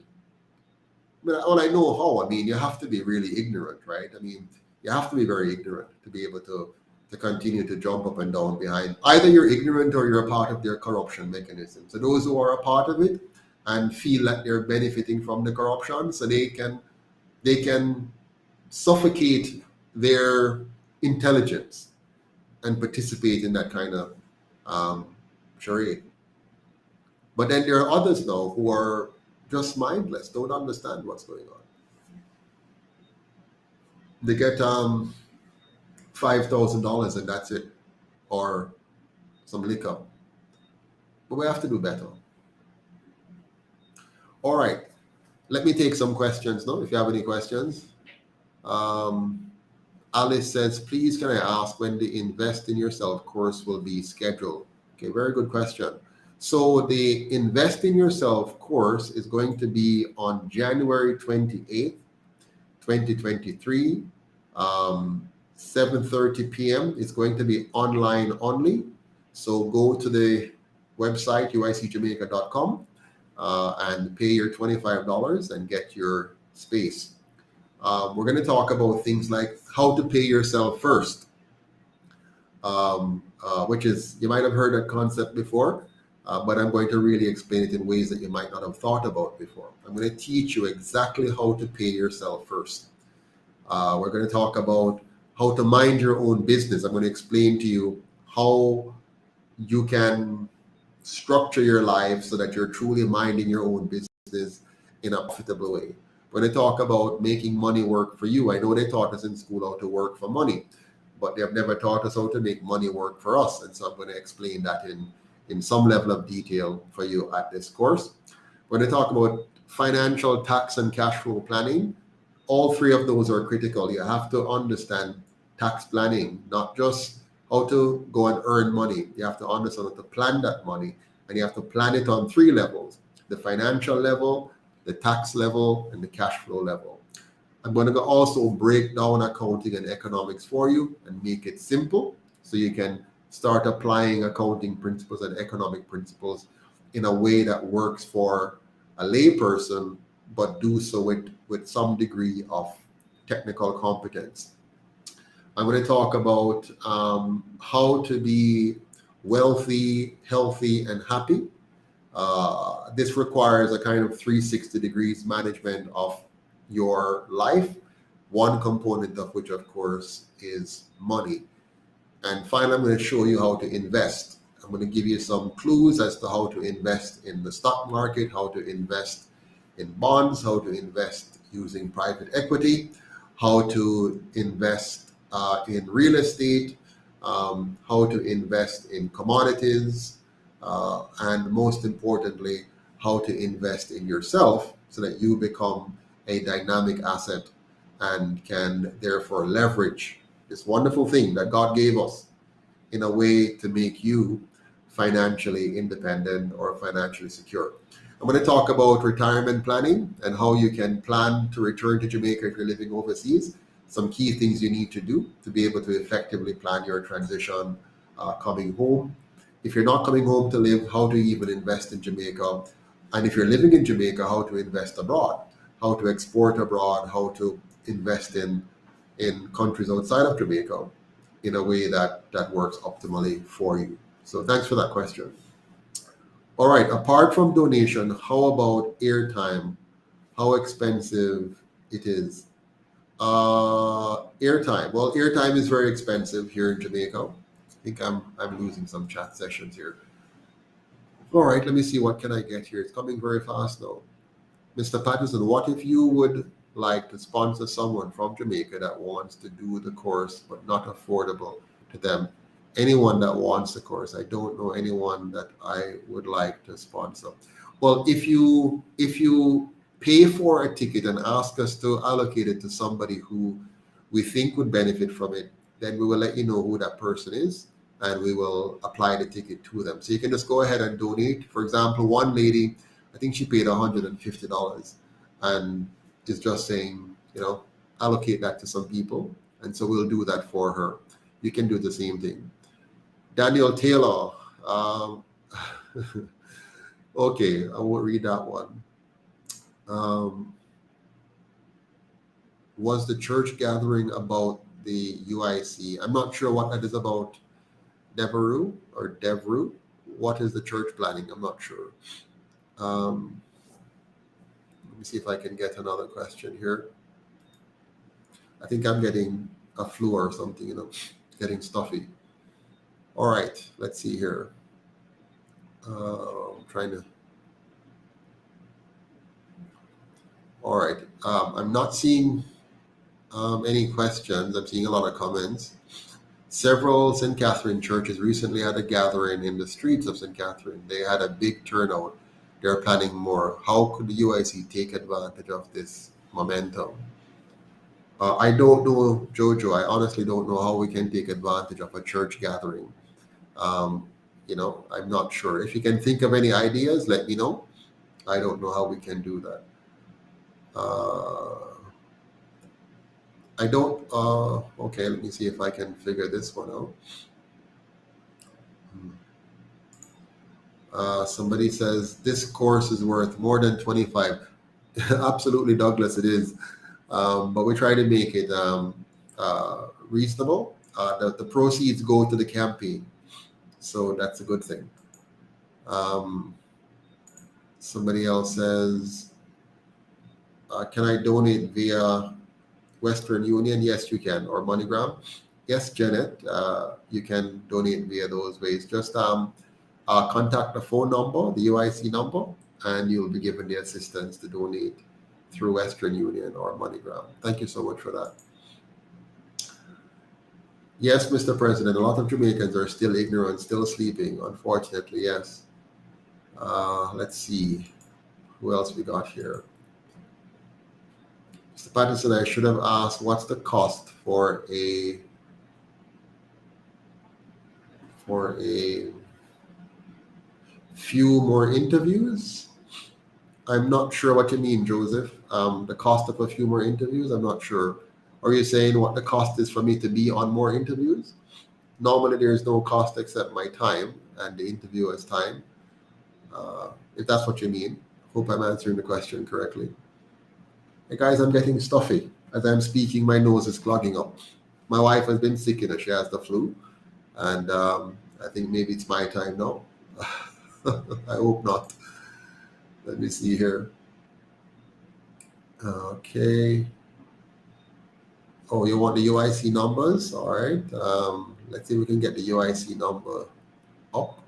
Well, I know how. I mean, you have to be really ignorant, right? I mean, you have to be very ignorant to be able to continue to jump up and down behind. Either you're ignorant or you're a part of their corruption mechanism. So those who are a part of it and feel that they're benefiting from the corruption, so they can suffocate their intelligence and participate in that kind of charade. But then there are others now who are just mindless, don't understand what's going on. They get $5,000 and that's it, or some liquor. But we have to do better. All right, let me take some questions now, if you have any questions. Alice says, please can I ask when the Invest in Yourself course will be scheduled? Okay, very good question. So the Invest in Yourself course is going to be on January 28th, 2023, 7:30 p.m. It's going to be online only. So go to the website, uicjamaica.com, and pay your $25 and get your space. We're going to talk about things like how to pay yourself first, which is, you might have heard that concept before, but I'm going to really explain it in ways that you might not have thought about before. I'm going to teach you exactly how to pay yourself first. We're going to talk about how to mind your own business. I'm going to explain to you how you can structure your life so that you're truly minding your own business in a profitable way. When I talk about making money work for you, I know they taught us in school how to work for money, but they have never taught us how to make money work for us. And so I'm going to explain that in some level of detail for you at this course. When I talk about financial, tax, and cash flow planning, all three of those are critical. You have to understand tax planning, not just how to go and earn money. You have to understand how to plan that money, and you have to plan it on three levels: the financial level, the tax level, and the cash flow level. I'm going to also break down accounting and economics for you and make it simple so you can start applying accounting principles and economic principles in a way that works for a layperson, but do so with some degree of technical competence. I'm going to talk about how to be wealthy, healthy, and happy. This requires a kind of 360 degrees management of your life, one component of which, of course, is money. And finally, I'm going to show you how to invest. I'm going to give you some clues as to how to invest in the stock market, how to invest in bonds, how to invest using private equity, how to invest in real estate, how to invest in commodities, and most importantly, how to invest in yourself so that you become a dynamic asset and can therefore leverage this wonderful thing that God gave us in a way to make you financially independent or financially secure. I'm going to talk about retirement planning and how you can plan to return to Jamaica if you're living overseas. Some key things you need to do to be able to effectively plan your transition coming home. If you're not coming home to live, how to even invest in Jamaica. And if you're living in Jamaica, how to invest abroad, how to export abroad, how to invest in countries outside of Jamaica in a way that works optimally for you. So thanks for that question. All right, apart from donation, how about airtime? How expensive it is? Airtime. Well, airtime is very expensive here in Jamaica. I think I'm losing some chat sessions here. All right, let me see, what can I get here? It's coming very fast now. Mr. Patterson, what if you would like to sponsor someone from Jamaica that wants to do the course but not affordable to them? Anyone that wants the course. I don't know anyone that I would like to sponsor. Well, if you pay for a ticket and ask us to allocate it to somebody who we think would benefit from it, then we will let you know who that person is and we will apply the ticket to them. So you can just go ahead and donate. For example, one lady, I think she paid $150 and is just saying, allocate that to some people. And so we'll do that for her. You can do the same thing. Daniel Taylor. Okay, I won't read that one. Was the church gathering about the UIC? I'm not sure what that is about. Devru. What is the church planning? I'm not sure. Let me see if I can get another question here. I think I'm getting a flu or something, getting stuffy. All right, let's see here. I'm trying to. All right, I'm not seeing any questions. I'm seeing a lot of comments. Several St. Catherine churches recently had a gathering in the streets of St. Catherine. They had a big turnout. They're planning more. How could the UIC take advantage of this momentum? I don't know, Jojo. I honestly don't know how we can take advantage of a church gathering. I'm not sure. If you can think of any ideas, let me know. I don't know how we can do that. I don't. Okay, let me see if I can figure this one out. Somebody says this course is worth more than 25. Absolutely, Douglas, it is. But we try to make it reasonable. The proceeds go to the campaign, so that's a good thing. Somebody else says, can I donate via Western Union? Yes, you can. Or MoneyGram? Yes, Janet, you can donate via those ways. Just contact the phone number, the UIC number, and you'll be given the assistance to donate through Western Union or MoneyGram. Thank you so much for that. Yes, Mr. President, a lot of Jamaicans are still ignorant, still sleeping, unfortunately, yes. Let's see, who else we got here? Mr. Patterson, I should have asked, what's the cost for a few more interviews? I'm not sure what you mean, Joseph. The cost of a few more interviews, I'm not sure. Are you saying what the cost is for me to be on more interviews? Normally, there's no cost except my time and the interviewer's time. If that's what you mean. Hope I'm answering the question correctly. Hey guys, I'm getting stuffy. As I'm speaking, my nose is clogging up. My wife has been sick, she has the flu. And I think maybe it's my time now. I hope not. Let me see here. Okay. Oh, you want the UIC numbers? All right. Let's see if we can get the UIC number up.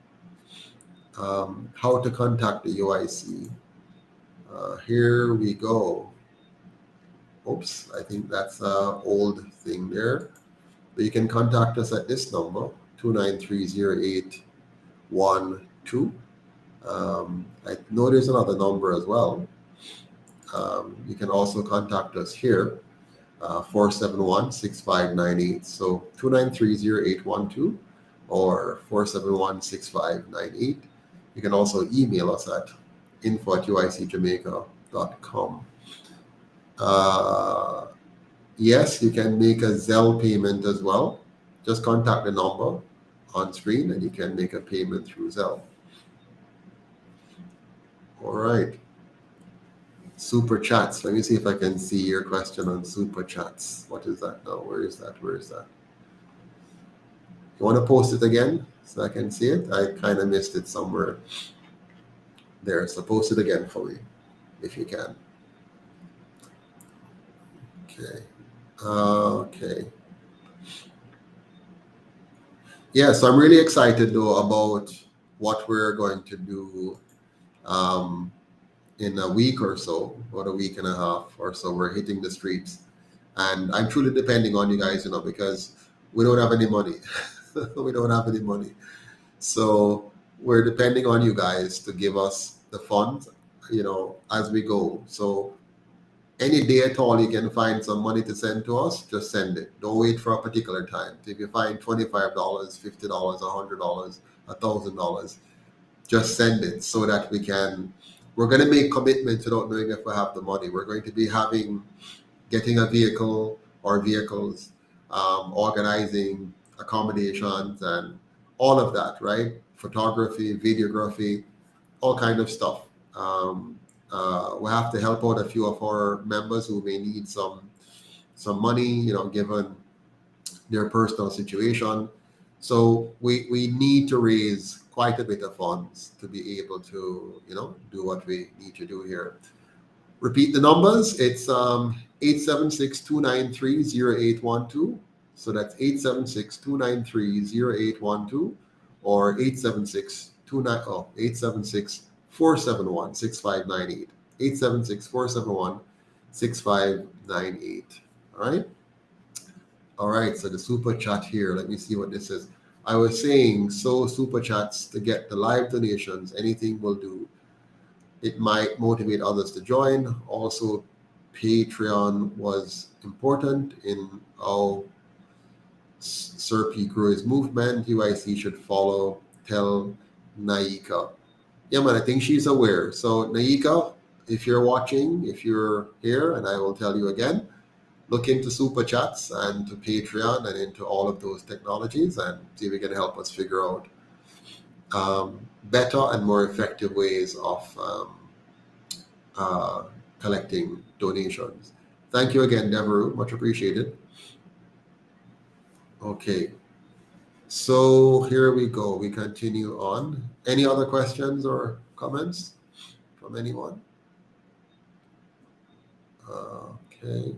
How to contact the UIC. Here we go. Oops, I think that's an old thing there. But you can contact us at this number, 2930812. I know there's another number as well. You can also contact us here, 471-6598. So 2930812 or 471-6598. You can also email us at info@uicjamaica.com. Yes, you can make a Zelle payment as well. Just contact the number on screen and you can make a payment through Zelle. All right. Super chats. Let me see if I can see your question on super chats. What is that now? Where is that? Where is that? You want to post it again so I can see it? I kind of missed it somewhere there. So post it again for me if you can. Okay. Okay. Yeah, so I'm really excited though about what we're going to do in a week or so, about a week and a half or so. We're hitting the streets, and I'm truly depending on you guys, because we don't have any money. We don't have any money, so we're depending on you guys to give us the funds, as we go. So any day at all you can find some money to send to us, just send it. Don't wait for a particular time. If you find $25, $50, $100, $1,000, just send it so that we're going to make commitments without knowing if we have the money. We're going to be getting a vehicle or vehicles, organizing accommodations and all of that, right? Photography, videography, all kind of stuff. We have to help out a few of our members who may need some money, given their personal situation. So we need to raise quite a bit of funds to be able to, do what we need to do here. Repeat the numbers. It's 876-293-0812. So that's 876-293-0812 or 876-471-6598. 876-471-6598. All right, so the super chat here, let me see what this is. I was saying, so super chats to get the live donations, anything will do. It might motivate others to join. Also, Patreon was important in how Sir P grew his movement. UIC should follow. Tell Naika. Yeah, man, I think she's aware. So Naika, if you're watching, if you're here, and I will tell you again, look into super chats and to Patreon and into all of those technologies and see if we can help us figure out better and more effective ways of collecting donations. Thank you again, Devereaux. Much appreciated. Okay. So here we go. We continue on. Any other questions or comments from anyone? Okay.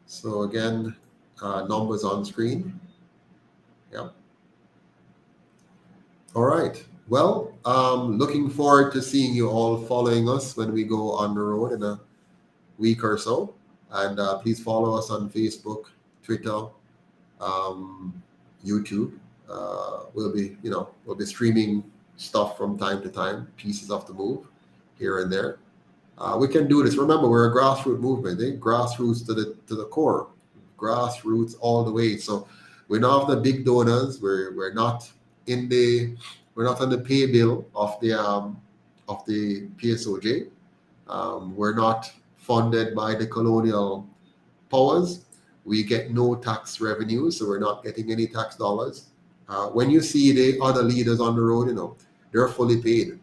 So again, numbers on screen. Yep. All right. Well, looking forward to seeing you all following us when we go on the road in a week or so. And please follow us on Facebook, Twitter, YouTube. We'll be streaming stuff from time to time, pieces of the move here and there. We can do this. Remember, we're a grassroots movement, grassroots to the core, grassroots all the way. So we're not the big donors. We're not on the pay bill of PSOJ. We're not funded by the colonial powers. We get no tax revenue, so we're not getting any tax dollars. When you see the other leaders on the road, they're fully paid.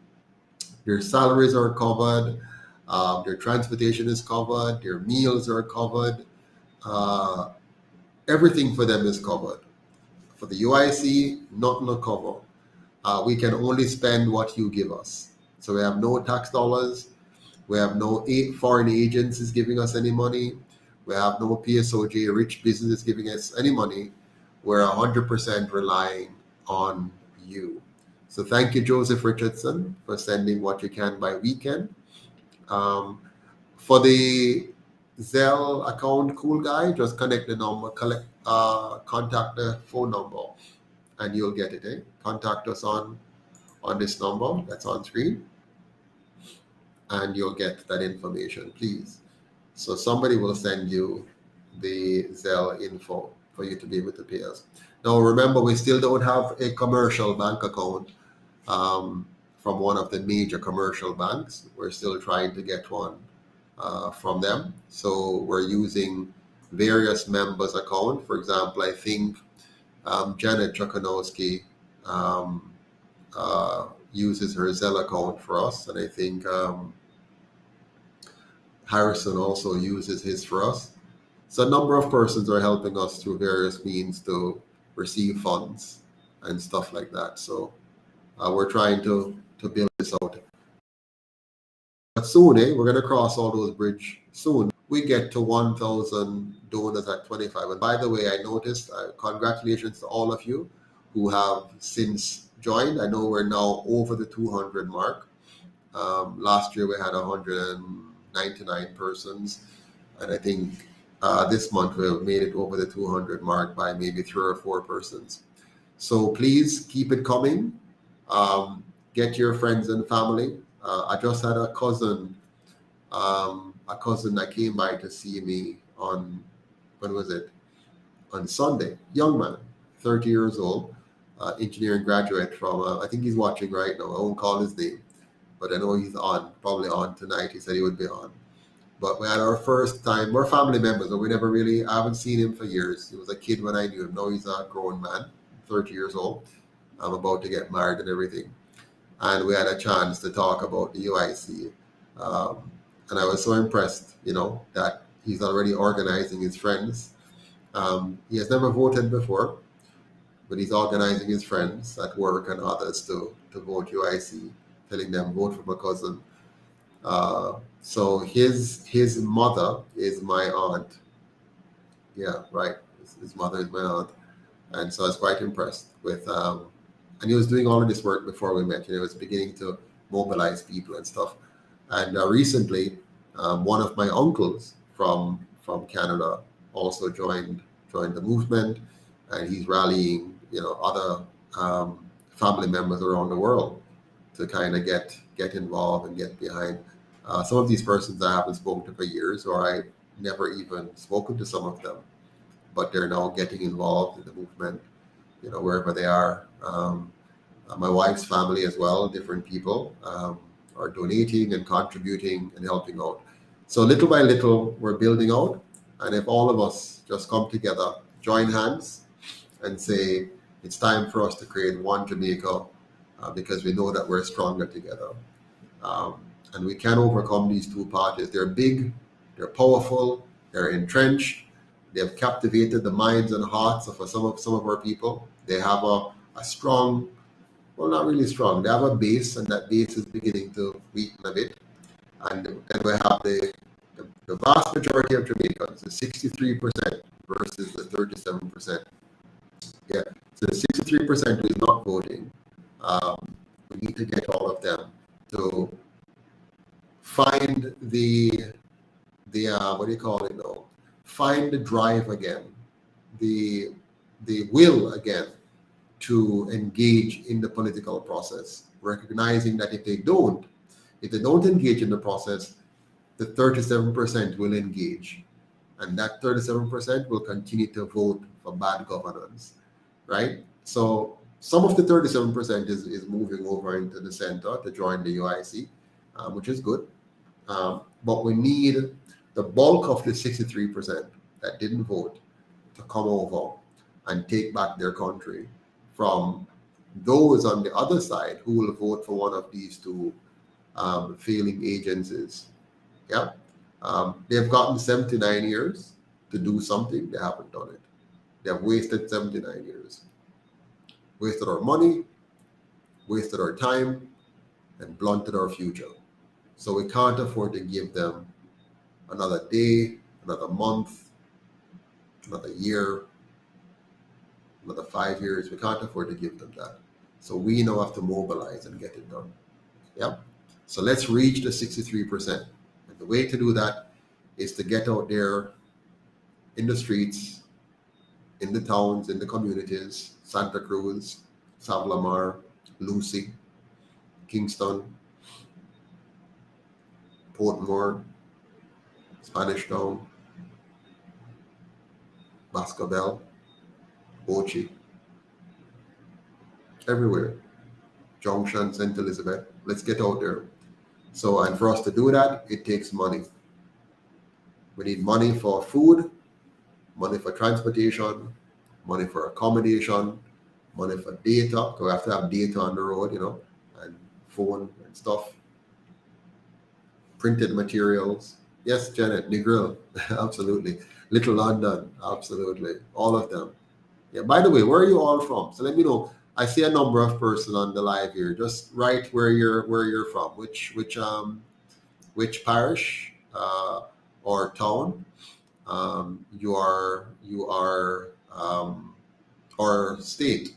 Their salaries are covered, their transportation is covered, their meals are covered. Everything for them is covered. For the UIC, nothing to cover. We can only spend what you give us. So we have no tax dollars. We have no foreign agencies giving us any money. We have no PSOJ, rich businesses giving us any money. We're 100% relying on you. So thank you, Joseph Richardson, for sending what you can by weekend. For the Zelle account, cool guy, just connect the number, contact the phone number, and you'll get it. Contact us on this number that's on screen, and you'll get that information, please. So somebody will send you the Zelle info for you to be able to pay us. Now, remember, we still don't have a commercial bank account from one of the major commercial banks. We're still trying to get one from them. So we're using various members' account. For example, I think Janet Chokanowski uses her Zelle account for us, and I think Harrison also uses his for us. So a number of persons are helping us through various means to receive funds and stuff like that. So we're trying to build this out. But soon, we're going to cross all those bridges soon. We get to 1,000 donors at 25. And by the way, I noticed, congratulations to all of you who have since joined. I know we're now over the 200 mark. Last year we had 199 persons. And I think this month we've made it over the 200 mark by maybe 3 or 4 persons. So please keep it coming. Get your friends and family. I just had a cousin that came by to see me on, when was it? On Sunday. Young man, 30 years old, engineering graduate from, I think he's watching right now. I won't call his name, but I know he's probably on tonight. He said he would be on. But we had our first time, we're family members, and I haven't seen him for years. He was a kid when I knew him. Now he's a grown man, 30 years old. I'm about to get married and everything. And we had a chance to talk about the UIC. And I was so impressed, that he's already organizing his friends. He has never voted before, but he's organizing his friends at work and others to vote UIC, telling them vote for my cousin. So his mother is my aunt. Yeah, right. His mother is my aunt. And so I was quite impressed with, and he was doing all of this work before we met. He was beginning to mobilize people and stuff. And recently, one of my uncles from Canada also joined the movement, and he's rallying, other family members around the world to kind of get involved and get behind. Some of these persons I haven't spoken to for years, or I've never even spoken to some of them, but they're now getting involved in the movement, wherever they are. My wife's family as well, different people are donating and contributing and helping out. So little by little, we're building out. And if all of us just come together, join hands, and say, it's time for us to create one Jamaica, because we know that we're stronger together. And we can overcome these two parties. They're big, they're powerful, they're entrenched. They have captivated the minds and hearts of some of our people. They have a strong, well, not really strong. They have a base, and that base is beginning to weaken a bit. And then we have the vast majority of Jamaicans, the 63% versus the 37%. Yeah, so the 63% who is not voting, we need to get all of them to find the what do you call it now? Find the drive again, the will again to engage in the political process, recognizing that if they don't engage in the process, the 37% will engage, and that 37% will continue to vote for bad governance, right? So Some of the 37% is moving over into the center to join the UIC, which is good. But we need the bulk of the 63% that didn't vote to come over and take back their country from those on the other side who will vote for one of these two failing agencies. Yeah, they've gotten 79 years to do something. They haven't done it. They have wasted 79 years. Wasted our money, wasted our time, and blunted our future. So we can't afford to give them another day, another month, another year, another 5 years. We can't afford to give them that. So we now have to mobilize and get it done. Yeah. So let's reach the 63%. And the way to do that is to get out there in the streets, in the towns, in the communities, Santa Cruz, Savlamar, Lucy, Kingston, Portmore, Spanish Town, Bascobel, Ochi, everywhere. Junction, St. Elizabeth. Let's get out there. So, and for us to do that, it takes money. We need money for food, money for transportation, money for accommodation, money for data, because we have to have data on the road, and phone and stuff. Printed materials. Yes, Janet, Negril, absolutely. Little London, absolutely. All of them. Yeah, by the way, where are you all from? So let me know. I see a number of persons on the live here. Just write where you're from, which parish or town you are or state.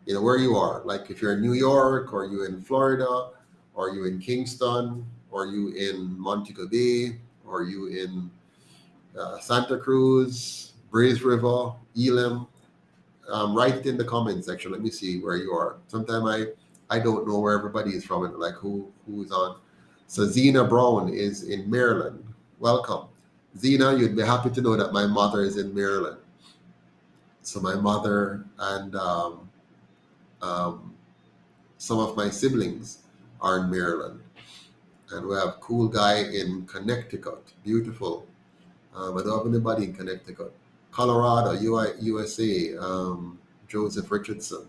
Where you are. Like if you're in New York, or you in Florida, or you in Kingston, or you in Montego Bay, or you in Santa Cruz, Braze River, Elam. Write it in the comment section. Let me see where you are. Sometimes I don't know where everybody is from, and like who's on. So Zena Brown is in Maryland. Welcome. Zena, you'd be happy to know that my mother is in Maryland. So my mother and some of my siblings are in Maryland. And we have cool guy in Connecticut. Beautiful. I don't have anybody in Connecticut. Colorado, USA, Joseph Richardson.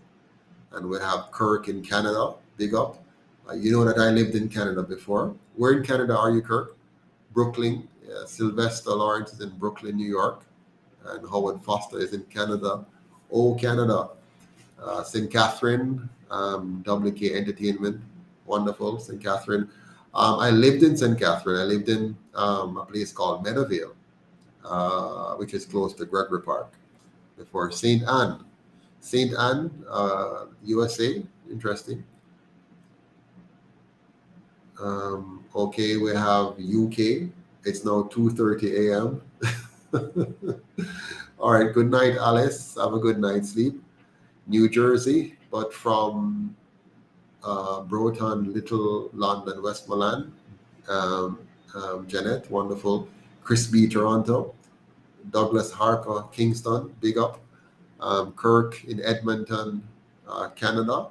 And we have Kirk in Canada. Big up. You know that I lived in Canada before. Where in Canada are you, Kirk? Brooklyn. Sylvester Lawrence is in Brooklyn, New York. And Howard Foster is in Canada. Oh, Canada. St. Catherine, WK Entertainment. Wonderful, St. Catherine. I lived in St. Catherine. I lived in a place called Meadowvale, which is close to Gregory Park. Before St. Anne, USA. Interesting. Okay, we have UK. It's now 2:30 a.m. All right. Good night, Alice. Have a good night's sleep. New Jersey, but from Broughton, Little London, Westmoreland. Janet, wonderful. Chris B, Toronto. Douglas Harper, Kingston, big up. Kirk in Edmonton, Canada.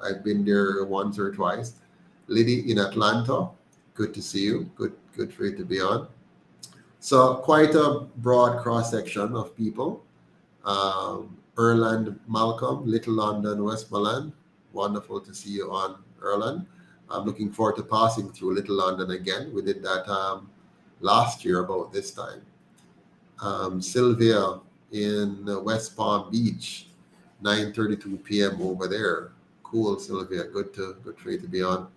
I've been there once or twice. Liddy in Atlanta, good to see you. Good for you to be on. So quite a broad cross-section of people. Erland Malcolm, Little London, Westmoreland. Wonderful to see you on, Erland. I'm looking forward to passing through Little London again. We did that last year about this time. Sylvia in West Palm Beach, 9:32 p.m. over there. Cool, Sylvia. Good for you to be on.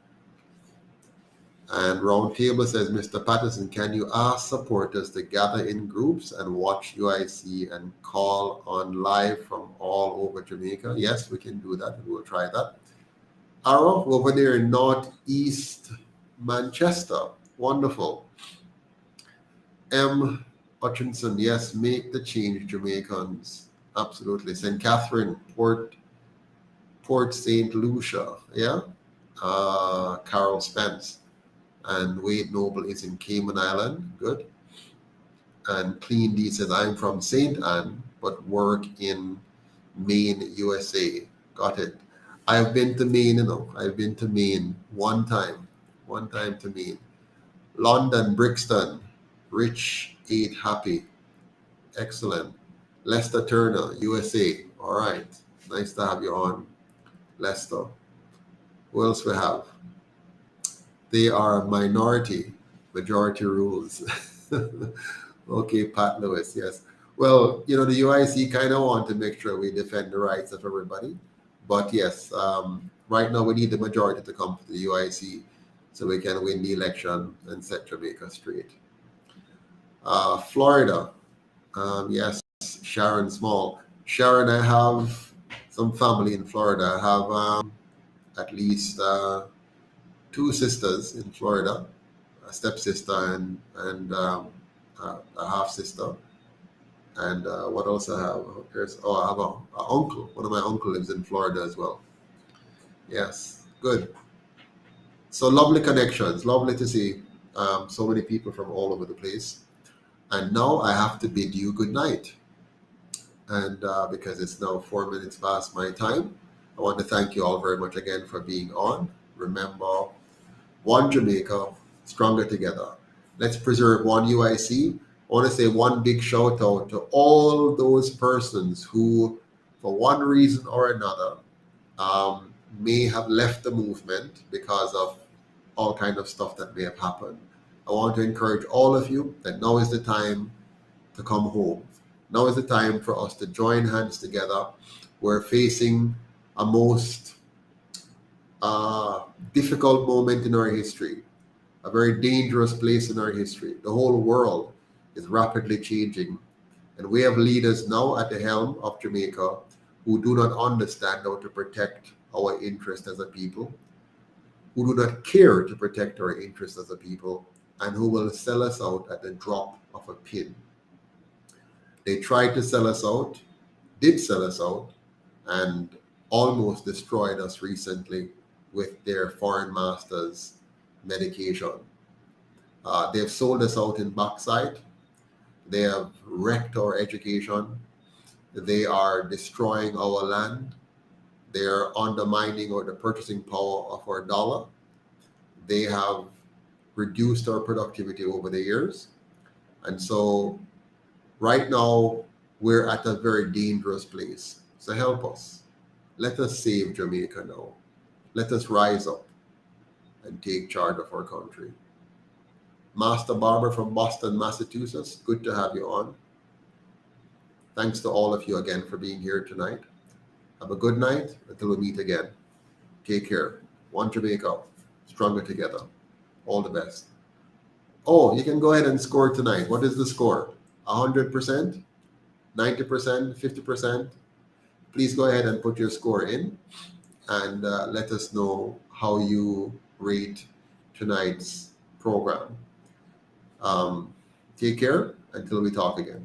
And Roundtable says, Mr. Patterson, can you ask supporters to gather in groups and watch UIC and call on live from all over Jamaica? Yes, we can do that. We'll try that. Arrow, over there in Northeast Manchester. Wonderful. M. Hutchinson, yes, make the change, Jamaicans. Absolutely. St. Catherine, Port St. Lucia. Yeah. Carol Spence. And Wade Noble is in Cayman Island. Good. And Clean D says, I'm from St. Anne, but work in Maine, USA. Got it. I've been to Maine, I've been to Maine one time to Maine. London, Brixton, Rich, Eat, Happy. Excellent. Lester Turner, USA. All right. Nice to have you on, Lester. Who else we have? They are a minority. Majority rules. Okay, Pat Lewis, yes. Well, the UIC kind of want to make sure we defend the rights of everybody. But yes, right now we need the majority to come to the UIC so we can win the election and set Jamaica straight. Florida, yes, Sharon Small. Sharon, I have some family in Florida. I have at least 2 sisters in Florida, a stepsister and a half sister. And what else I have? I have an uncle. One of my uncles lives in Florida as well. Yes, good. So lovely connections. Lovely to see so many people from all over the place. And now I have to bid you good night. And because it's now 4 minutes past my time, I want to thank you all very much again for being on. Remember, one Jamaica, stronger together. Let's preserve one UIC. I want to say one big shout out to all those persons who, for one reason or another, may have left the movement because of all kind of stuff that may have happened. I want to encourage all of you that now is the time to come home. Now is the time for us to join hands together. We're facing a most difficult moment in our history, a very dangerous place in our history. The whole world is rapidly changing, and we have leaders now at the helm of Jamaica who do not understand how to protect our interest as a people, who do not care to protect our interest as a people, and who will sell us out at the drop of a pin. They tried to sell us out, did sell us out, and almost destroyed us recently with their foreign masters medication. They've sold us out in backside. They have wrecked our education. They are destroying our land. They are undermining the purchasing power of our dollar. They have reduced our productivity over the years. And so right now, we're at a very dangerous place. So help us. Let us save Jamaica now. Let us rise up and take charge of our country. Master Barber from Boston, Massachusetts, good to have you on. Thanks to all of you again for being here tonight. Have a good night until we meet again. Take care. One Jamaica, stronger together. All the best. Oh, you can go ahead and score tonight. What is the score? 100%? 90%? 50%? Please go ahead and put your score in and let us know how you rate tonight's program. Take care until we talk again.